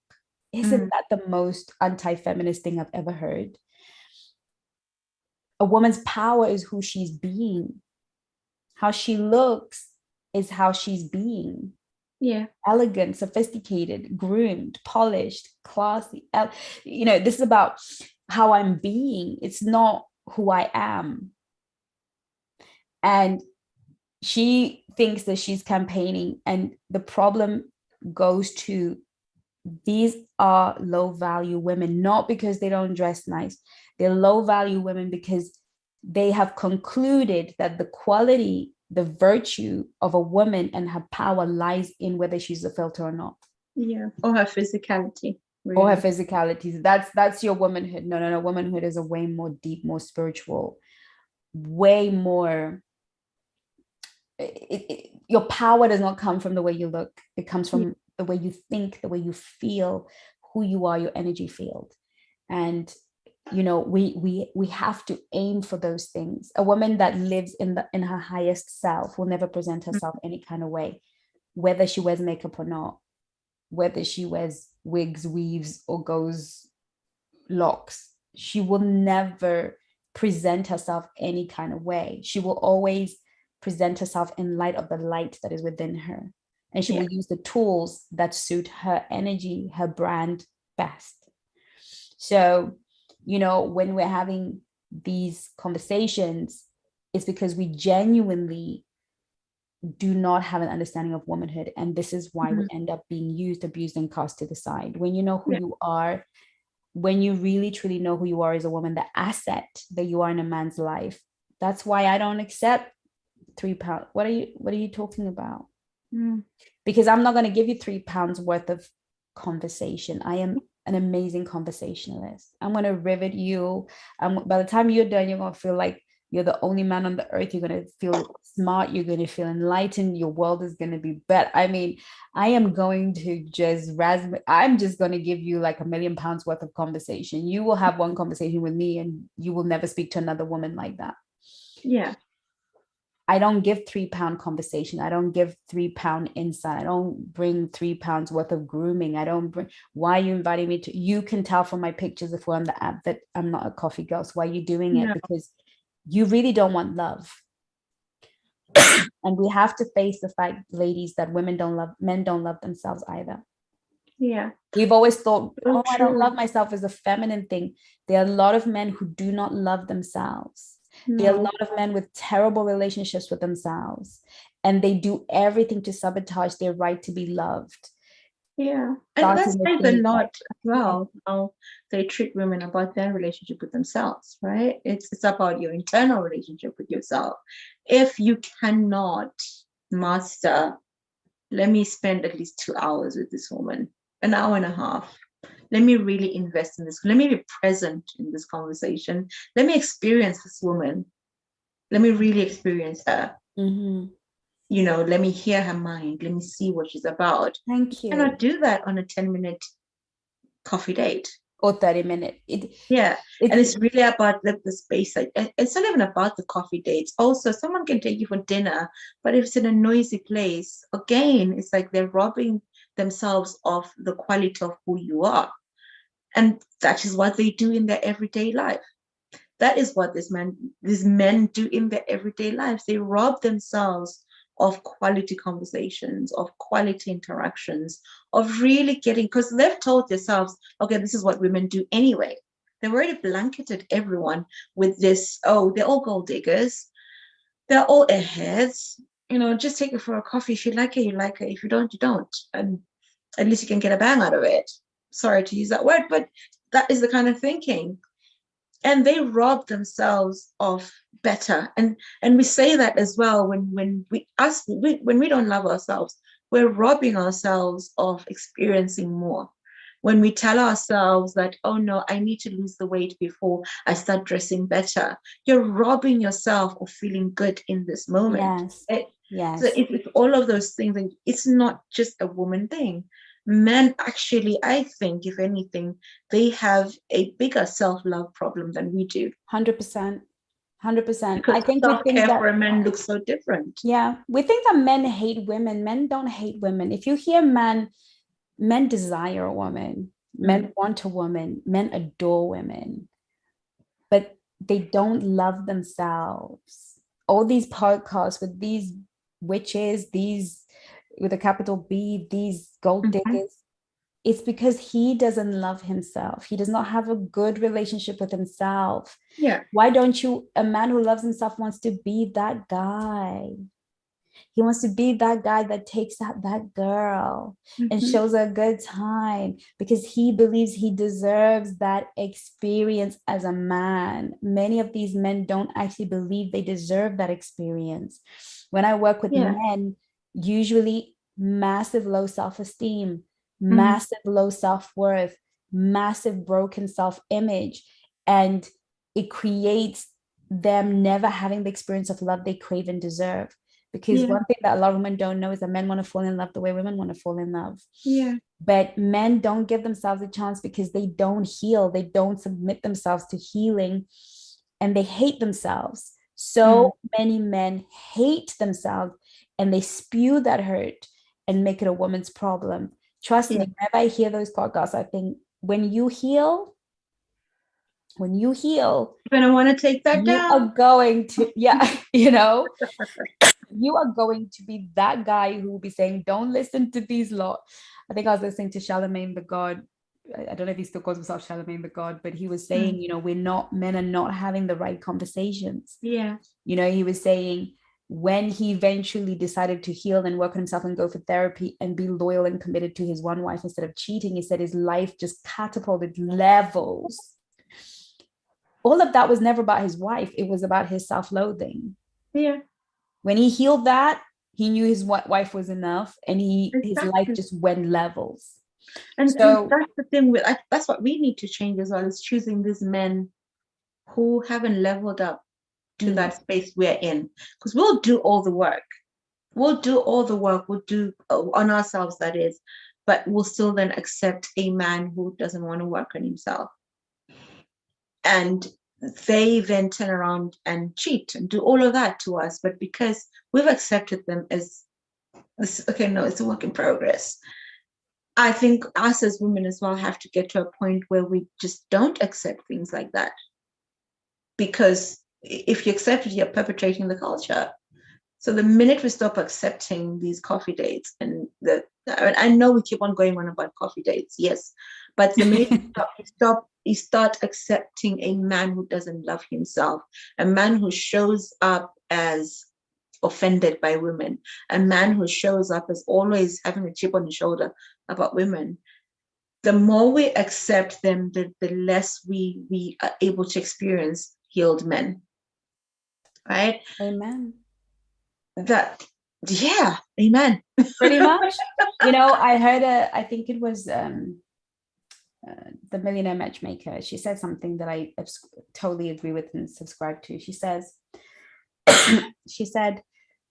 Isn't that the most anti-feminist thing I've ever heard? A woman's power is who she's being. How she looks is how she's being. Yeah. Elegant, sophisticated, groomed, polished, classy. This is about how I'm being. It's not who I am. And she thinks that she's campaigning, and the problem goes to, these are low value women, not because they don't dress nice. They're low value women because they have concluded that the quality, the virtue of a woman and her power lies in whether she's a filter or not. Yeah. Or her physicality. Really. Or her physicality. That's your womanhood. No. Womanhood is a way more deep, more spiritual, way more. Your power does not come from the way you look. It comes from the way you think, the way you feel, who you are, your energy field. And we have to aim for those things. A woman that lives in her highest self will never present herself any kind of way, whether she wears makeup or not, whether she wears wigs, weaves, or goes locks. She will never present herself any kind of way. She will always present herself in light of the light that is within her. And she will use the tools that suit her energy, her brand best. So, when we're having these conversations, it's because we genuinely do not have an understanding of womanhood. And this is why we end up being used, abused, and cast to the side. When you know who you are, when you really truly know who you are as a woman, the asset that you are in a man's life, that's why I don't accept £3. What are you talking about? Because I'm not going to give you £3 worth of conversation. I am an amazing conversationalist. I'm going to rivet you. By the time you're done, you're going to feel like you're the only man on the earth. You're going to feel smart. You're going to feel enlightened. Your world is going to be better. I mean, I am going to I'm just going to give you like £1 million worth of conversation. You will have one conversation with me and you will never speak to another woman like that. Yeah. I don't give £3 conversation. I don't give £3 insight. I don't bring £3 worth of grooming. I don't bring. Why are you inviting me to? You can tell from my pictures if we're on the app that I'm not a coffee girl. So why are you doing it? Because you really don't want love. And we have to face the fact, ladies, that men don't love themselves either. Yeah. We've always thought, I don't love myself as a feminine thing. There are a lot of men who do not love themselves. There are a lot of men with terrible relationships with themselves, and they do everything to sabotage their right to be loved. Yeah. And that says a lot as well, how they treat women about their relationship with themselves, right? It's about your internal relationship with yourself. If you cannot master, let me spend at least 2 hours with this woman, an hour and a half. Let me really invest in this. Let me be present in this conversation. Let me experience this woman. Let me really experience her. Let me hear her mind. Let me see what she's about. Thank you. You cannot do that on a 10-minute coffee date. Or 30-minute. And it's really about the space. It's not even about the coffee dates. Also, someone can take you for dinner, but if it's in a noisy place, again, it's like they're robbing themselves of the quality of who you are. And that is what they do in their everyday life. That is what these men do in their everyday lives. They rob themselves of quality conversations, of quality interactions, of really getting, because they've told themselves, okay, this is what women do anyway. They've already blanketed everyone with this, oh, they're all gold diggers, they're all airheads, just take it for a coffee. If you like it, you like it. If you don't, you don't. And at least you can get a bang out of it. Sorry to use that word, but that is the kind of thinking. And they rob themselves of better. And we say that as well when we don't love ourselves, we're robbing ourselves of experiencing more. When we tell ourselves that, oh no, I need to lose the weight before I start dressing better, you're robbing yourself of feeling good in this moment. Yes. Yes. So it's all of those things, and it's not just a woman thing. Men actually, I think, if anything, they have a bigger self-love problem than we do. 100%. 100%. Because I think self-care for a man looks so different. Yeah, we think that men hate women. Men don't hate women. If you hear men desire a woman, men want a woman, men adore women, but they don't love themselves. All these podcasts with these witches, these with a capital B, these gold diggers, it's because he doesn't love himself. He does not have a good relationship with himself. Yeah. Why don't you, a man who loves himself wants to be that guy. He wants to be that guy that takes out that girl and shows her a good time because he believes he deserves that experience as a man. Many of these men don't actually believe they deserve that experience. When I work with men, usually massive low self-esteem, massive low self-worth, massive broken self-image, and it creates them never having the experience of love they crave and deserve. Because one thing that a lot of women don't know is that men want to fall in love the way women want to fall in love. Yeah. But men don't give themselves a chance because they don't heal. They don't submit themselves to healing, and they hate themselves. So many men hate themselves, and they spew that hurt and make it a woman's problem. Trust me, whenever I hear those podcasts, I think when you heal, you're going to want to take that down. You are going to, you are going to be that guy who will be saying, don't listen to these lot. I think I was listening to Charlemagne the God. I don't know if he still calls himself Charlemagne the God, but he was saying, men are not having the right conversations. Yeah. He was saying when he eventually decided to heal and work on himself and go for therapy and be loyal and committed to his one wife instead of cheating, he said his life just catapulted levels. All of that was never about his wife. It was about his self-loathing. Yeah. When he healed that, he knew his wife was enough, and his life just went levels. And so that's the thing that's what we need to change as well, is choosing these men who haven't leveled up to that space we're in. Because we'll do all the work. We'll do on ourselves, that is, but we'll still then accept a man who doesn't want to work on himself. And they then turn around and cheat and do all of that to us. But because we've accepted them as this, okay, no, it's a work in progress. I think us as women as well have to get to a point where we just don't accept things like that. Because if you accept it, you're perpetrating the culture. So the minute we stop accepting these coffee dates, and I know we keep on going on about coffee dates, yes, but the minute you start accepting a man who doesn't love himself, a man who shows up as offended by women, a man who shows up as always having a chip on his shoulder about women, the more we accept them, the less we are able to experience healed men. Right? Amen. Amen. Pretty much. I heard I think it was the Millionaire Matchmaker. She said something that I totally agree with and subscribe to. She said,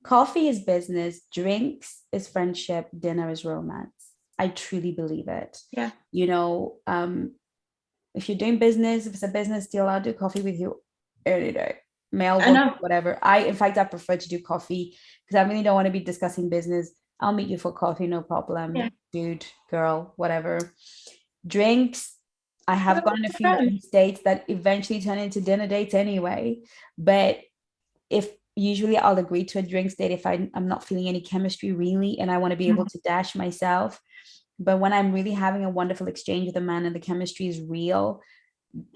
coffee is business, drinks is friendship, dinner is romance. I truly believe it. Yeah. If you're doing business, if it's a business deal, I'll do coffee with you any day. Mail, whatever. In fact, I prefer to do coffee because I really don't want to be discussing business. I'll meet you for coffee, no problem. Yeah. Dude, girl, whatever. Drinks, I have gone on a few dates that eventually turn into dinner dates anyway. But if usually I'll agree to a drinks date if I'm not feeling any chemistry really, and I want to be able to dash myself. But when I'm really having a wonderful exchange with a man and the chemistry is real,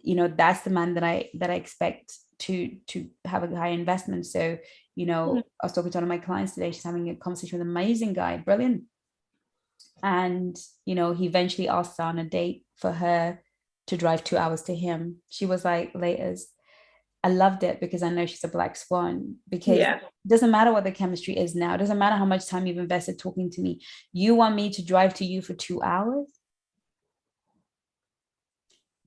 that's the man that I expect to have a high investment. So, I was talking to one of my clients today. She's having a conversation with an amazing guy, brilliant. And, he eventually asked her on a date for her to drive 2 hours to him. She was like, laters. I loved it because I know she's a black swan, because it doesn't matter what the chemistry is now. It doesn't matter how much time you've invested talking to me. You want me to drive to you for 2 hours?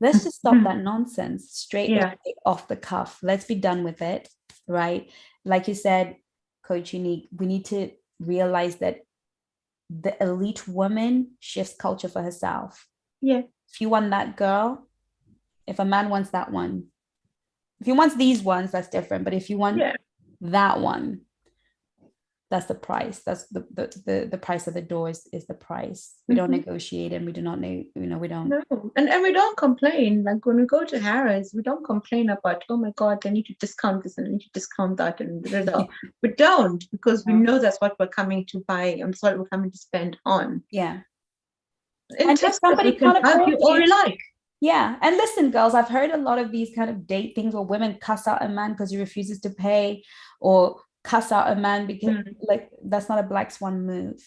Let's just stop that nonsense straight away, off the cuff. Let's be done with it, right? Like you said, Coach Unique, we need to realize that the elite woman shifts culture for herself. Yeah. If you want that girl, if a man wants that one, if he wants these ones, that's different. But if you want that one, that's the price. That's the price of the door is the price. We don't negotiate, and we do not know, we don't. No, and we don't complain. Like when we go to Harrods, we don't complain about, oh my God, I need to discount this and I need to discount that, and we don't, because we know that's what we're coming to buy and that's what we're coming to spend on. Yeah. And if somebody can argue all you like. Yeah. And listen, girls, I've heard a lot of these kind of date things where women cuss out a man because he refuses to pay, or cuss out a man because like that's not a black swan move.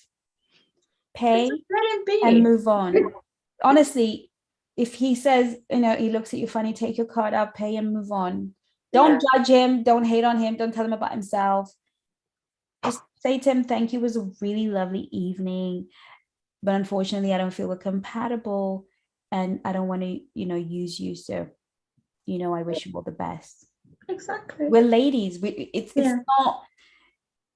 Pay and move on. Honestly, if he says, he looks at you funny, take your card out, pay and move on. Don't judge him. Don't hate on him. Don't tell him about himself. Just say to him, thank you. It was a really lovely evening, but unfortunately, I don't feel we're compatible. And I don't want to, use you. So, I wish you all the best. Exactly. We're ladies. It's not,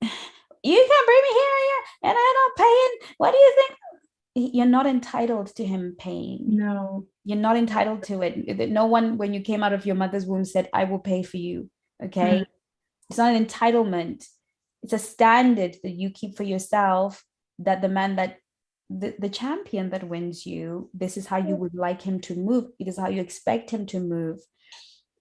you can't bring me here and I'm not paying. What do you think? You're not entitled to him paying. No. You're not entitled to it. No one, when you came out of your mother's womb, said, I will pay for you. Okay. It's not an entitlement. It's a standard that you keep for yourself, that the man that the champion that wins you, this is how you would like him to move. It is how you expect him to move.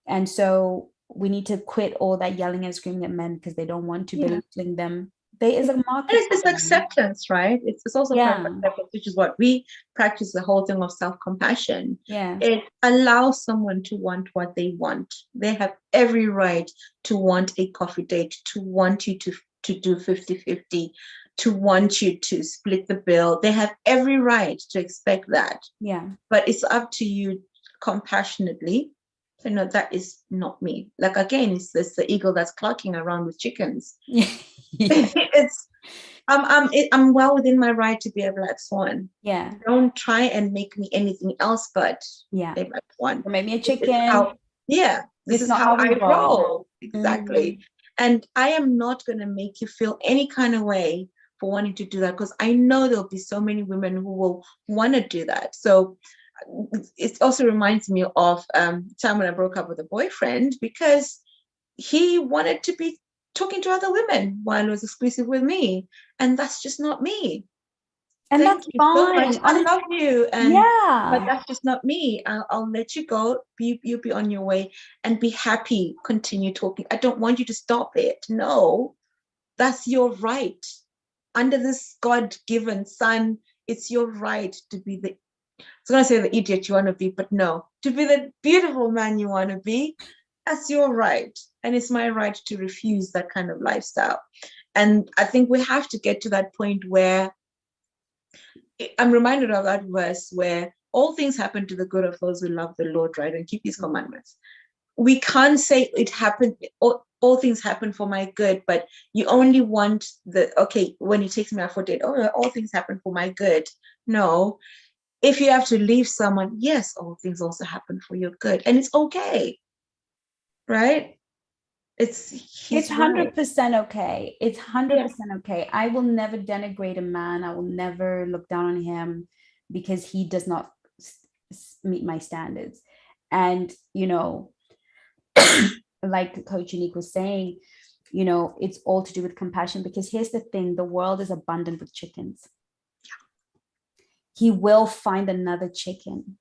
And so we need to quit all that yelling and screaming at men because they don't want to, belittling them. There is a market. And it's acceptance, right? It's also part of acceptance, which is what we practice, the whole thing of self-compassion. Yeah. It allows someone to want what they want. They have every right to want a coffee date, to want you to do 50-50, to want you to split the bill. They have every right to expect that. Yeah. But it's up to you compassionately. That is not me. Like, again, it's the eagle that's clucking around with chickens. I'm well within my right to be a black swan. Yeah. Don't try and make me anything else but a black swan. Or make me a chicken. This is how I roll. Exactly. And I am not going to make you feel any kind of way for wanting to do that, because I know there'll be so many women who will want to do that. So it also reminds me of time when I broke up with a boyfriend, because he wanted to be talking to other women while he was exclusive with me, and that's just not me. And that's fine. So I love you, but that's just not me. I'll let you go. You be on your way and be happy. Continue talking. I don't want you to stop it. No, that's your right. Under this God-given sun, it's your right to be I was going to say the idiot you want to be, but no, to be the beautiful man you want to be, that's your right. And it's my right to refuse that kind of lifestyle. And I think we have to get to that point where I'm reminded of that verse where all things happen to the good of those who love the Lord, right, and keep his commandments. We can't say it happened, all things happen for my good, but you only want when he takes me out for a date, all things happen for my good. No. If you have to leave someone, yes, all things also happen for your good. And it's okay. Right? It's 100% okay. It's 100% okay. I will never denigrate a man. I will never look down on him because he does not meet my standards. And, like Coach Unique was saying, it's all to do with compassion, because here's the thing, the world is abundant with chickens. He will find another chicken.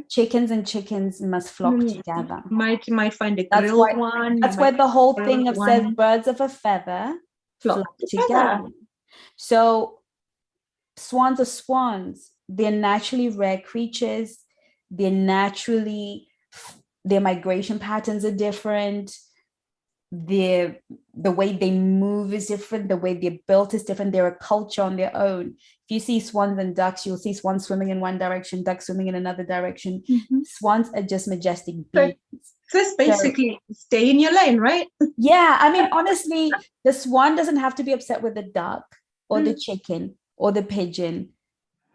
Chickens and chickens must flock together. Might find a That's grilled why, one. that's why the whole thing of says one. birds of a feather flock together. together. So swans are swans. They're naturally rare creatures. They're naturally, their migration patterns are different. The way they move is different. The way they're built is different. They're a culture on their own. If you see swans and ducks, you'll see swans swimming in one direction, ducks swimming in another direction. Swans are just majestic beings. So it's basically stay in your lane, right? Yeah, I mean, honestly, the swan doesn't have to be upset with the duck or the chicken or the pigeon.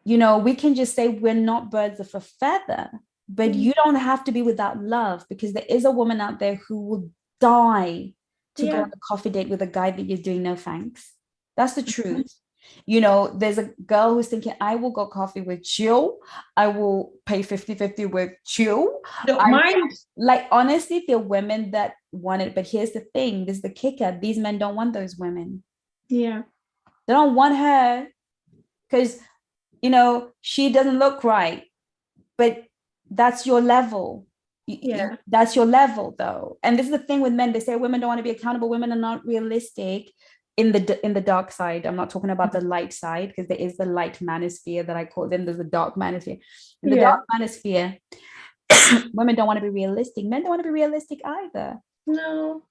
You know, we can just say we're not birds of a feather, but you don't have to be without love, because there is a woman out there who will die to go on a coffee date with a guy that you're doing no thanks. That's the truth. You know, there's a girl who's thinking, I will go coffee with you. I will pay 50-50 with you. Don't mind. Like, honestly, there are women that want it. But here's the thing. This is the kicker. These men don't want those women. Yeah. They don't want her because, you know, she doesn't look right. But that's your level. Yeah. That's your level, though. And this is the thing with men. They say women don't want to be accountable. Women are not realistic. In the dark side, I'm not talking about the light side, because there is the light manosphere that I call them. There's the dark manosphere. In the dark manosphere, women don't want to be realistic. Men don't want to be realistic either. No.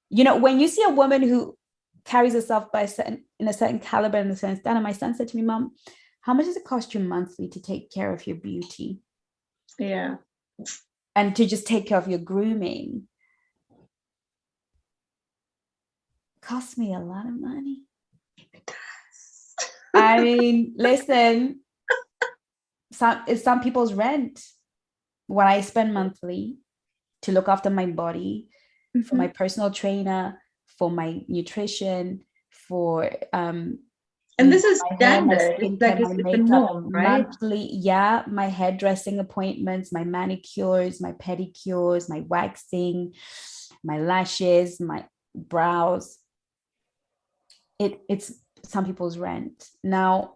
You know, when you see a woman who carries herself in a certain caliber and a certain standard, my son said to me, Mom, how much does it cost you monthly to take care of your beauty? Yeah. And to just take care of your grooming? Cost me a lot of money. It does. I mean, listen, it's some people's rent what I spend monthly to look after my body, for my personal trainer, for my nutrition, for and this is standard. It's like it's the norm, right? Monthly, my hairdressing appointments, my manicures, my pedicures, my waxing, my lashes, my brows. It's some people's rent. Now,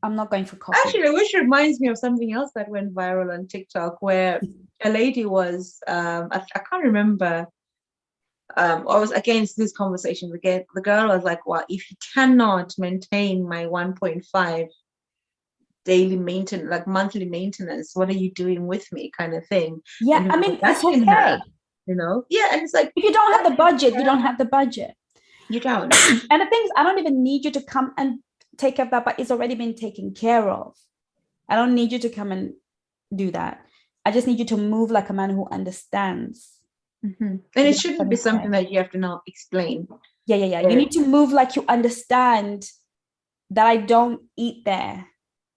I'm not going for coffee. Actually, which reminds me of something else that went viral on TikTok, where a lady was, I can't remember, I was against this conversation. The girl was like, well, if you cannot maintain my 1.5 daily maintenance, like monthly maintenance, what are you doing with me, kind of thing? Yeah, I mean, it's okay. Her, you know? Yeah, and it's like, if you don't have the budget, you don't have the budget. You don't. And the thing is, I don't even need you to come and take care of that, but it's already been taken care of. I don't need you to come and do that. I just need you to move like a man who understands. And it shouldn't be something that you have to now explain. Yeah. You need to move like you understand that I don't eat there.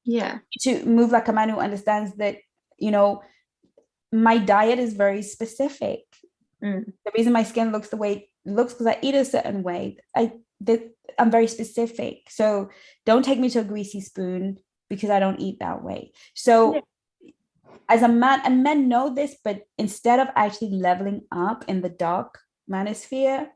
Yeah. To move like a man who understands that, you know, my diet is very specific. The reason my skin looks the way it looks because I eat a certain way. I'm very specific. So don't take me to a greasy spoon because I don't eat that way. So as a man, and men know this, but instead of actually leveling up in the dark manosphere,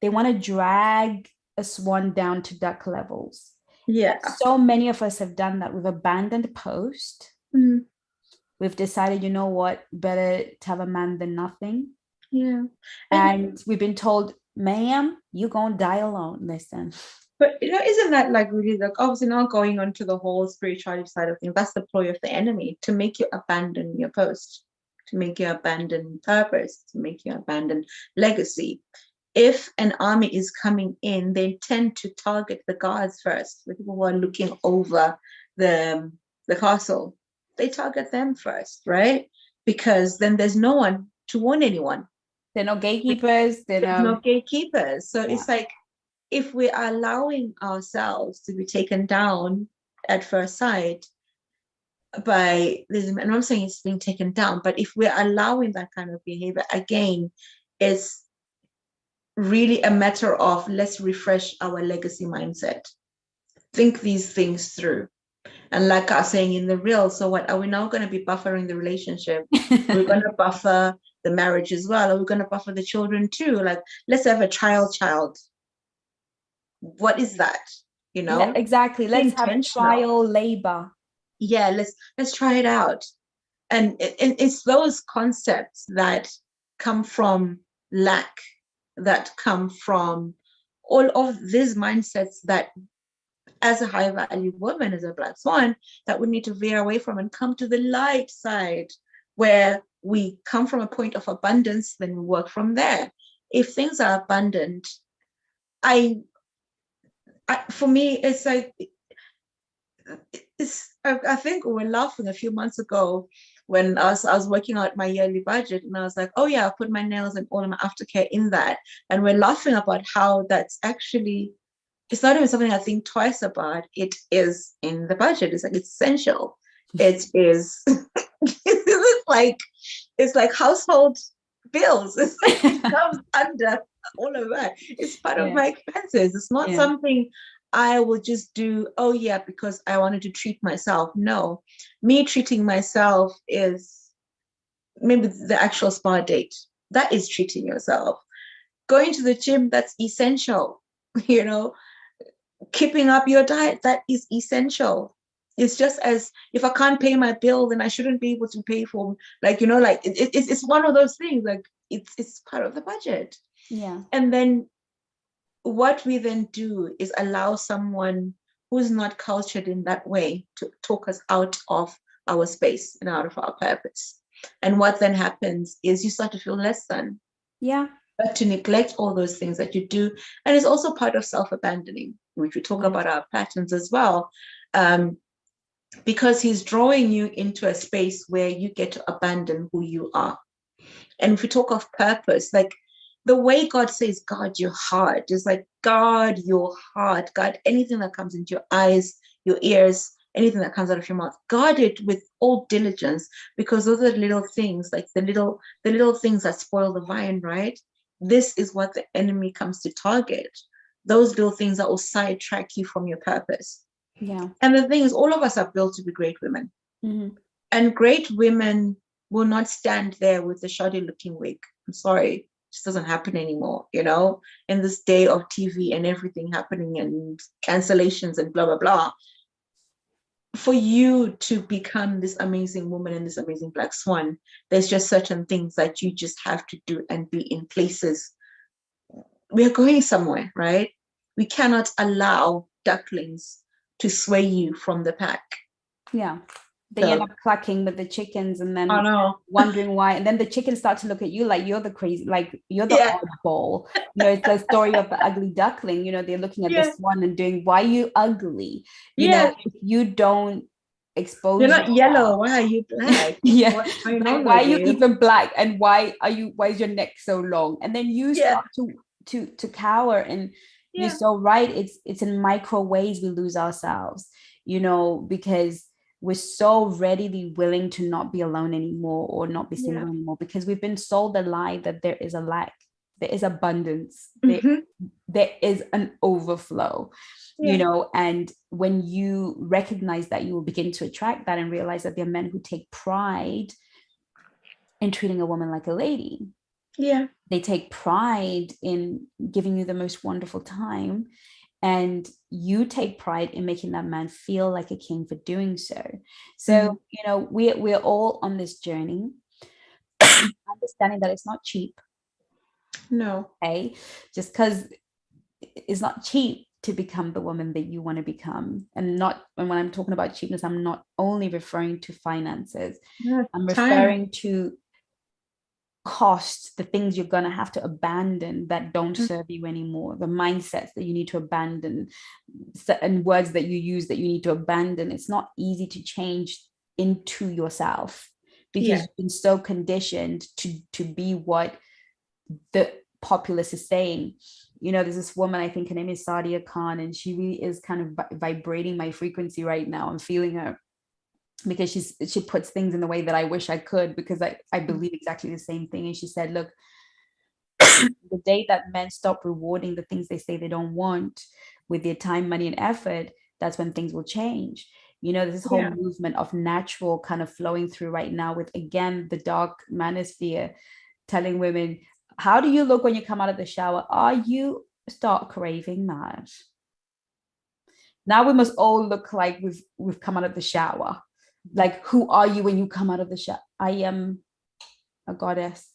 they want to drag a swan down to duck levels. Yeah. And so many of us have done that. We've abandoned post. We've decided, you know what, better to have a man than nothing. Yeah. And we've been told, ma'am, you're going to die alone. Listen. But, you know, isn't that like really, like, obviously now going on to the whole spirituality side of things, that's the ploy of the enemy, to make you abandon your post, to make you abandon purpose, to make you abandon legacy. If an army is coming in, they tend to target the guards first, the people who are looking over the castle. They target them first, right? Because then there's no one to warn anyone. There are no gatekeepers. There's no gatekeepers. So it's like, if we are allowing ourselves to be taken down at first sight by this, I'm not saying it's being taken down, but if we're allowing that kind of behavior, again, it's really a matter of let's refresh our legacy mindset. Think these things through. And like I was saying in the reel, so what are we now going to be buffering the relationship? We're going to buffer the marriage as well. Are we going to buffer the children too? Like, let's have a child. What is that? You know? Yeah, exactly. Let's have trial labor. yeah, let's try it out. And it's those concepts that come from lack, that come from all of these mindsets that, as a high value woman, as a Black Swan, that we need to veer away from and come to the light side, where we come from a point of abundance, then we work from there. If things are abundant, for me, it's like, I think we were laughing a few months ago when I was working out my yearly budget, and I was like, oh yeah, I put my nails and all of my aftercare in that. And we're laughing about how that's actually, it's not even something I think twice about. It is in the budget. It's like, it's essential. It is it's like household bills. It comes under all of that. It's part of my expenses. It's not something I will just do, oh yeah, because I wanted to treat myself. No, me treating myself is maybe the actual spa date. That is treating yourself. Going to the gym, that's essential. You know, keeping up your diet, that is essential. It's just as, if I can't pay my bill, then I shouldn't be able to pay for, like, you know, like it's one of those things, like it's part of the budget. Yeah. And then what we then do is allow someone who's not cultured in that way to talk us out of our space and out of our purpose. And what then happens is you start to feel less than. Yeah. But to neglect all those things that you do. And it's also part of self-abandoning, which we talk about our patterns as well. Because he's drawing you into a space where you get to abandon who you are. And if we talk of purpose, like the way God says, guard your heart, is like, guard your heart, guard anything that comes into your eyes, your ears, anything that comes out of your mouth, guard it with all diligence, because those are the little things, like the little things that spoil the vine, right? This is what the enemy comes to target. Those little things that will sidetrack you from your purpose. Yeah. And the thing is, all of us are built to be great women. And great women will not stand there with a shoddy looking wig. I'm sorry, it just doesn't happen anymore, you know, in this day of TV and everything happening and cancellations and blah, blah, blah. For you to become this amazing woman and this amazing Black Swan, there's just certain things that you just have to do and be in places. We are going somewhere, right? We cannot allow ducklings to sway you from the pack. Yeah. They end up clucking with the chickens and then wondering why. And then the chickens start to look at you like you're the crazy, like you're the oddball. You know, it's the story of the ugly duckling. You know, they're looking at this one and doing, why are you ugly? You know, if you don't expose you're not yellow, why are you black? Like, why are you even black? And why is your neck so long? And then you start to cower. And you're so right. It's in micro ways we lose ourselves, you know, because we're so readily willing to not be alone anymore or not be single anymore, because we've been sold a lie that there is a lack, there is abundance, there is an overflow, you know. And when you recognize that, you will begin to attract that and realize that there are men who take pride in treating a woman like a lady. They take pride in giving you the most wonderful time. And you take pride in making that man feel like a king for doing so. So, you know, we're all on this journey, understanding that it's not cheap. No. Okay. Just because it's not cheap to become the woman that you want to become. And when I'm talking about cheapness, I'm not only referring to finances. I'm referring to cost, the things you're going to have to abandon that don't serve you anymore, the mindsets that you need to abandon, and words that you use that you need to abandon. It's not easy to change into yourself because you've been so conditioned to be what the populace is saying. You know, there's this woman, I think her name is Sadia Khan, and she really is kind of vibrating my frequency right now. I'm feeling her, because she puts things in the way that I wish I could, because I believe exactly the same thing. And she said, look, the day that men stop rewarding the things they say they don't want with their time, money, and effort, that's when things will change. You know, there's this whole movement of natural kind of flowing through right now with, again, the dark manosphere telling women, how do you look when you come out of the shower? Are you start craving that? Now we must all look like we've come out of the shower. Like, who are you when you come out of the shower? I am a goddess,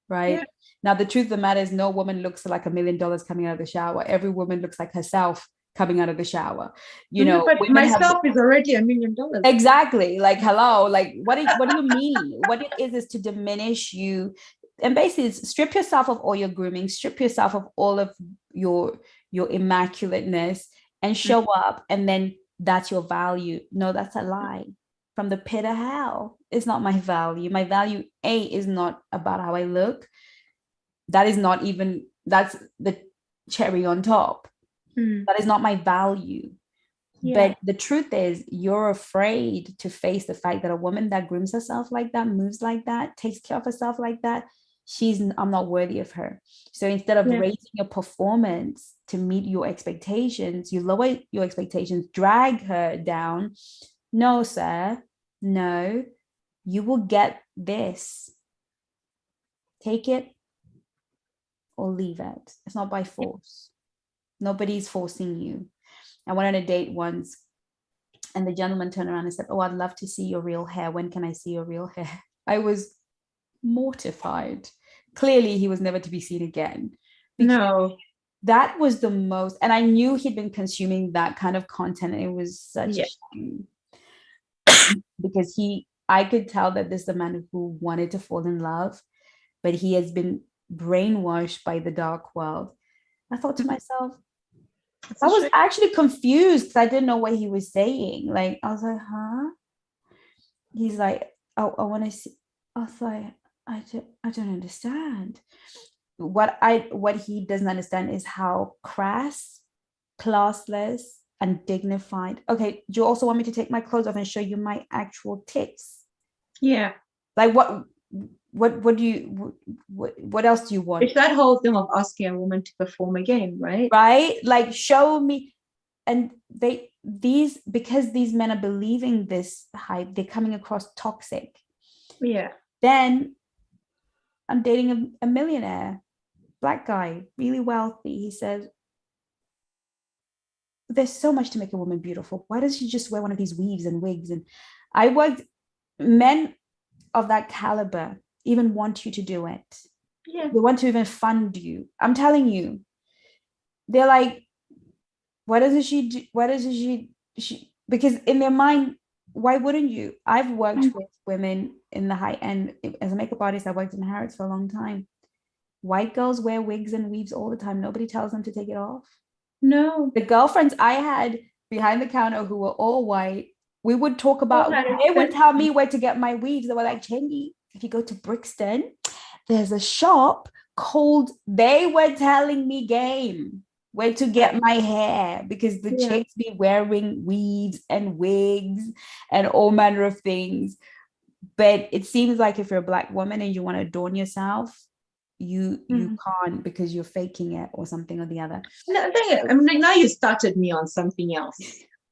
right? Yeah. Now, the truth of the matter is no woman looks like $1 million coming out of the shower. Every woman looks like herself coming out of the shower. You know, but women myself is already $1 million. exactly. Like, hello, like what do you mean? What it is to diminish you, and basically strip yourself of all your grooming, strip yourself of all of your immaculateness, and show up, and then that's your value. No, that's a lie from the pit of hell. It's not my value. My value, is not about how I look. That is not even, that's the cherry on top. That is not my value. Yeah. But the truth is, you're afraid to face the fact that a woman that grooms herself like that, moves like that, takes care of herself like that, I'm not worthy of her. So instead of raising your performance to meet your expectations, you lower your expectations, drag her down. No, sir. No, you will get this. Take it or leave it. It's not by force. Nobody's forcing you. I went on a date once, and the gentleman turned around and said, "Oh, I'd love to see your real hair. When can I see your real hair?" I was mortified. Clearly, he was never to be seen again. No. That was the most, and I knew he'd been consuming that kind of content. And it was such a shame because I could tell that this is a man who wanted to fall in love, but he has been brainwashed by the dark world. I thought to myself, I was actually confused because I didn't know what he was saying. Like, I was like, huh? He's like, oh, I want to see. I was like, I don't understand. What he doesn't understand is how crass, classless, and dignified. Okay, do you also want me to take my clothes off and show you my actual tits? Yeah. Like, what else do you want? It's that whole thing of asking a woman to perform again, right? Right? Like, show me. And because these men are believing this hype, they're coming across toxic. Yeah. Then I'm dating a millionaire, Black guy, really wealthy. He says, there's so much to make a woman beautiful. Why does she just wear one of these weaves and wigs? And men of that caliber even want you to do it. Yeah. They want to even fund you. I'm telling you. They're like, why doesn't she do, because in their mind, why wouldn't you? I've worked with women in the high end. As a makeup artist, I worked in Harrods for a long time. White girls wear wigs and weaves all the time. Nobody tells them to take it off. No. The girlfriends I had behind the counter who were all white, we would talk about, they would tell me where to get my weaves. They were like, Chengi, if you go to Brixton, there's a shop called, they were telling me game where to get my hair, because the chicks be wearing weaves and wigs and all manner of things. But it seems like if you're a Black woman and you want to adorn yourself, you can't, because you're faking it or something or the other. No, I mean, now you started me on something else.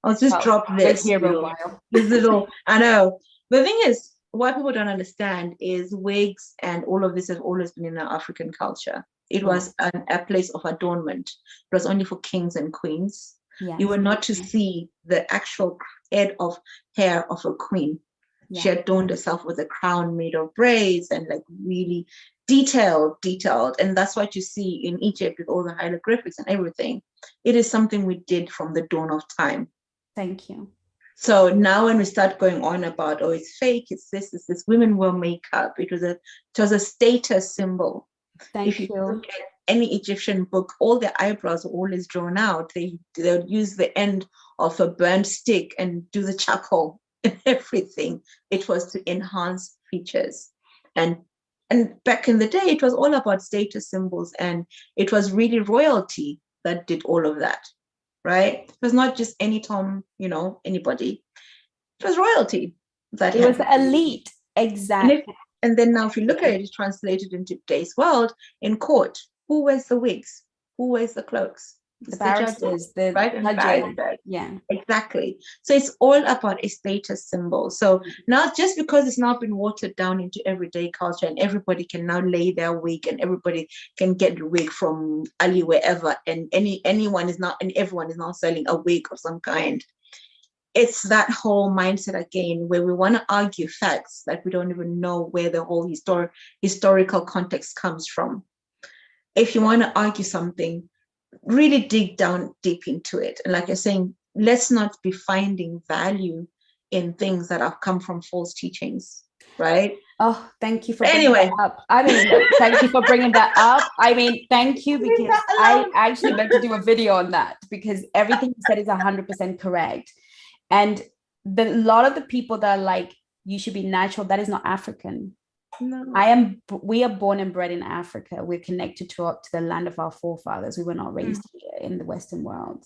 I'll just drop this. Here a while. This little, I know. The thing is, what people don't understand is wigs and all of this has always been in our African culture. It was a place of adornment. It was only for kings and queens. Yes. You were not to see the actual head of hair of a queen. Yeah. She adorned herself with a crown made of braids and like really detailed. And that's what you see in Egypt with all the hieroglyphics and everything. It is something we did from the dawn of time. Thank you. So now when we start going on about, oh, it's fake, it's this, women wear makeup. It was a status symbol. If you look at any Egyptian book, all their eyebrows are always drawn out. They would use the end of a burnt stick and do the charcoal and everything. It was to enhance features. And back in the day, it was all about status symbols, and it was really royalty that did all of that, right? It was not just any Tom, anybody. It was royalty. It was the elite, exactly. And then now if you look at it, it's translated into today's world. In court, who wears the wigs? Who wears the cloaks? The barristers, the right? And judges. barristers. Yeah. Exactly. So it's all about a status symbol. So now, just because it's not been watered down into everyday culture and everybody can now lay their wig and everybody can get the wig from Ali wherever, and anyone is not, and everyone is now selling a wig of some kind. It's that whole mindset again, where we want to argue facts that we don't even know where the whole historical context comes from. If you want to argue something, really dig down deep into it. And like you're saying, let's not be finding value in things that have come from false teachings, right? Oh, thank you for bringing that up. I mean, thank you for bringing that up. I mean, thank you, because I actually meant to do a video on that, because everything you said is 100% correct. And a lot of the people that are like, you should be natural, that is not African. No. We are born and bred in Africa. We're connected to the land of our forefathers. We were not raised here in the Western world.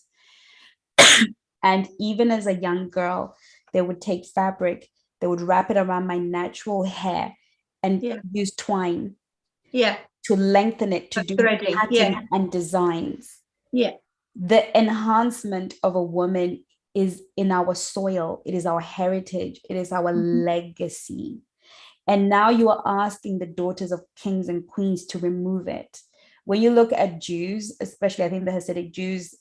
And even as a young girl, they would take fabric, they would wrap it around my natural hair and use twine to lengthen it, to do patterns and designs. The enhancement of a woman is in our soil. It is our heritage. It is our legacy. And now you are asking the daughters of kings and queens to remove it. When you look at Jews, especially I think the Hasidic Jews,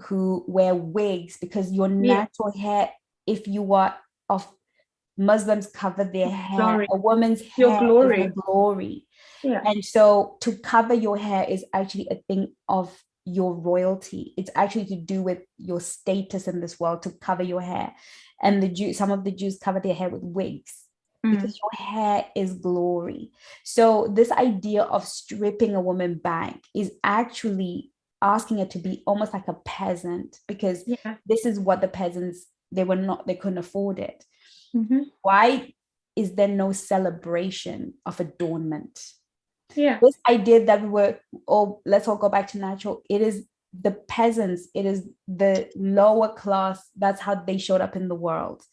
who wear wigs, because your natural hair, if you are of Muslims, cover their hair. A woman's hair is a glory. And so to cover your hair is actually a thing of your royalty. It's actually to do with your status in this world, to cover your hair. And some of the Jews cover their hair with wigs, because your hair is glory. So this idea of stripping a woman back is actually asking her to be almost like a peasant, because this is what the peasants, they couldn't afford it. Why is there no celebration of adornment? This idea that let's all go back to natural. It is the peasants, it is the lower class. That's how they showed up in the world.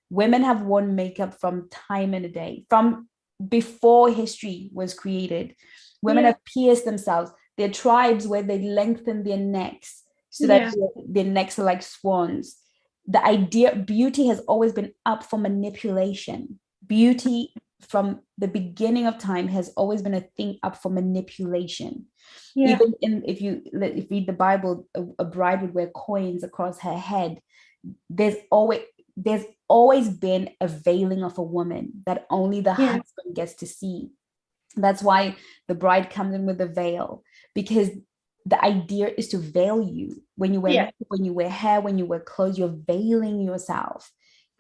Women have worn makeup from time and a day, from before history was created. Women have pierced themselves. There are tribes where they lengthen their necks so that their necks are like swans. The idea, beauty has always been up for manipulation. Beauty from the beginning of time has always been a thing up for manipulation. Even if you read the Bible, a bride would wear coins across her head. There's always been a veiling of a woman that only the husband gets to see. That's why the bride comes in with a veil, because the idea is to veil you. When you wear makeup, when you wear hair, when you wear clothes, you're veiling yourself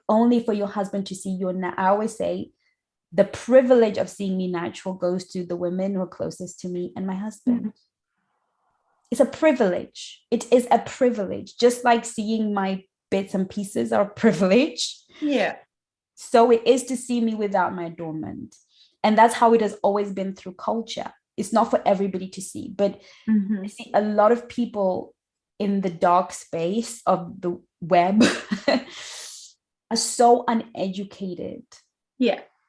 only for your husband to see you. I always say the privilege of seeing me natural goes to the women who are closest to me and my husband. It's a privilege. It is a privilege, just like seeing my bits and pieces are a privilege. So it is to see me without my adornment. And that's how it has always been through culture. It's not for everybody to see, but I see a lot of people in the dark space of the web are so uneducated.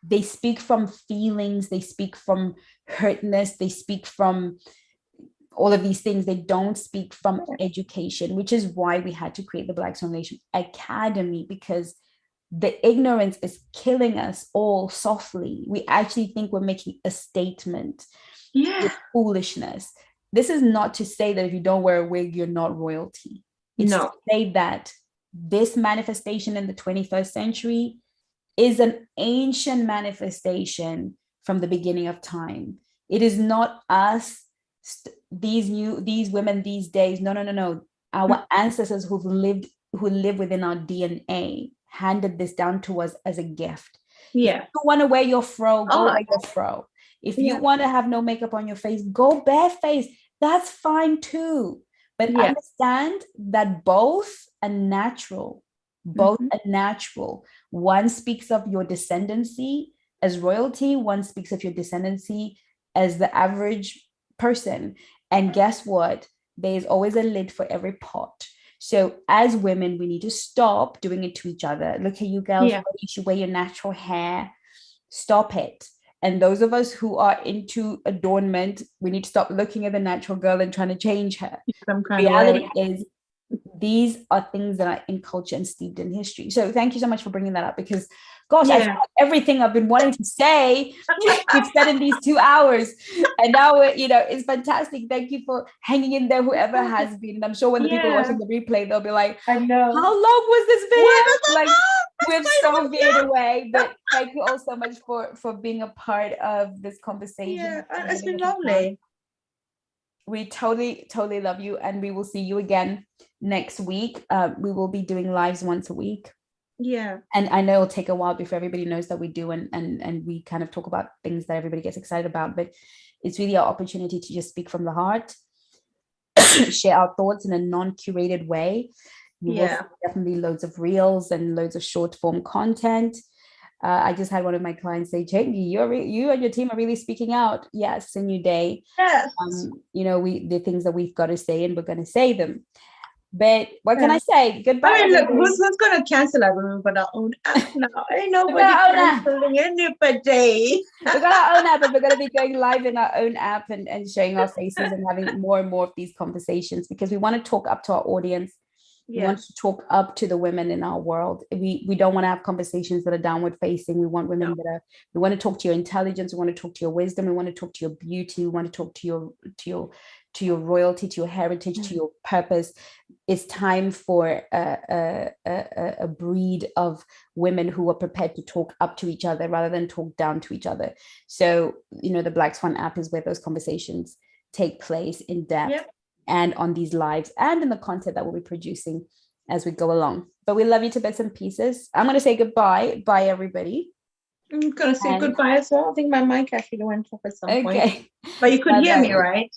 They speak from feelings, they speak from hurtness, they speak from all of these things. They don't speak from education, which is why we had to create the Black Swan Nation Academy, because the ignorance is killing us all softly. We actually think we're making a statement. It's foolishness. This is not to say that if you don't wear a wig, you're not royalty. It's to say that this manifestation in the 21st century is an ancient manifestation from the beginning of time. It is not us, these women these days. No. Our ancestors who live within our DNA handed this down to us as a gift. If you want to wear your fro, go wear your fro. If you want to have no makeup on your face, go bareface. That's fine too. But understand that both are natural. Both are natural. One speaks of your descendancy as royalty. One speaks of your descendancy as the average person. And guess what? There's always a lid for every pot. So as women, we need to stop doing it to each other. Look at you girls, you should wear your natural hair. Stop it. And those of us who are into adornment, we need to stop looking at the natural girl and trying to change her. Some kind Reality is, these are things that are in culture and steeped in history. So thank you so much for bringing that up, because gosh, I feel like everything I've been wanting to say, we've said in these 2 hours. And now, it's fantastic. Thank you for hanging in there, whoever has been. And I'm sure when the people are watching the replay, they'll be like, I know. How long was this video? Like, we've so veered away. But thank you all so much for being a part of this conversation. Yeah, it's been lovely. We totally love you, and we will see you again next week. We will be doing lives once a week. Yeah. And I know it'll take a while before everybody knows that we do, and we kind of talk about things that everybody gets excited about, but it's really our opportunity to just speak from the heart, share our thoughts in a non-curated way. You will see definitely loads of reels and loads of short form content. I just had one of my clients say, Chengi, you and your team are really speaking out. Yes, a new day. Yes. The things that we've got to say, and we're going to say them. But what can I say? Goodbye. I mean, look, who's going to cancel us? We've got our own app now. Ain't nobody canceling anybody. We've got our own app, and we're going to be going live in our own app and showing our faces and having more and more of these conversations, because we want to talk up to our audience. We want to talk up to the women in our world. We don't want to have conversations that are downward facing. We want women we want to talk to your intelligence. We want to talk to your wisdom. We want to talk to your beauty. We want to talk to your royalty, to your heritage, to your purpose. It's time for a breed of women who are prepared to talk up to each other rather than talk down to each other. So, the Black Swan app is where those conversations take place in depth. And on these lives and in the content that we'll be producing as we go along. But we love you to bits and pieces. I'm going to say goodbye. Bye, everybody. I'm going to say goodbye as well. I think my mic actually went off at some point. But you could hear me, right?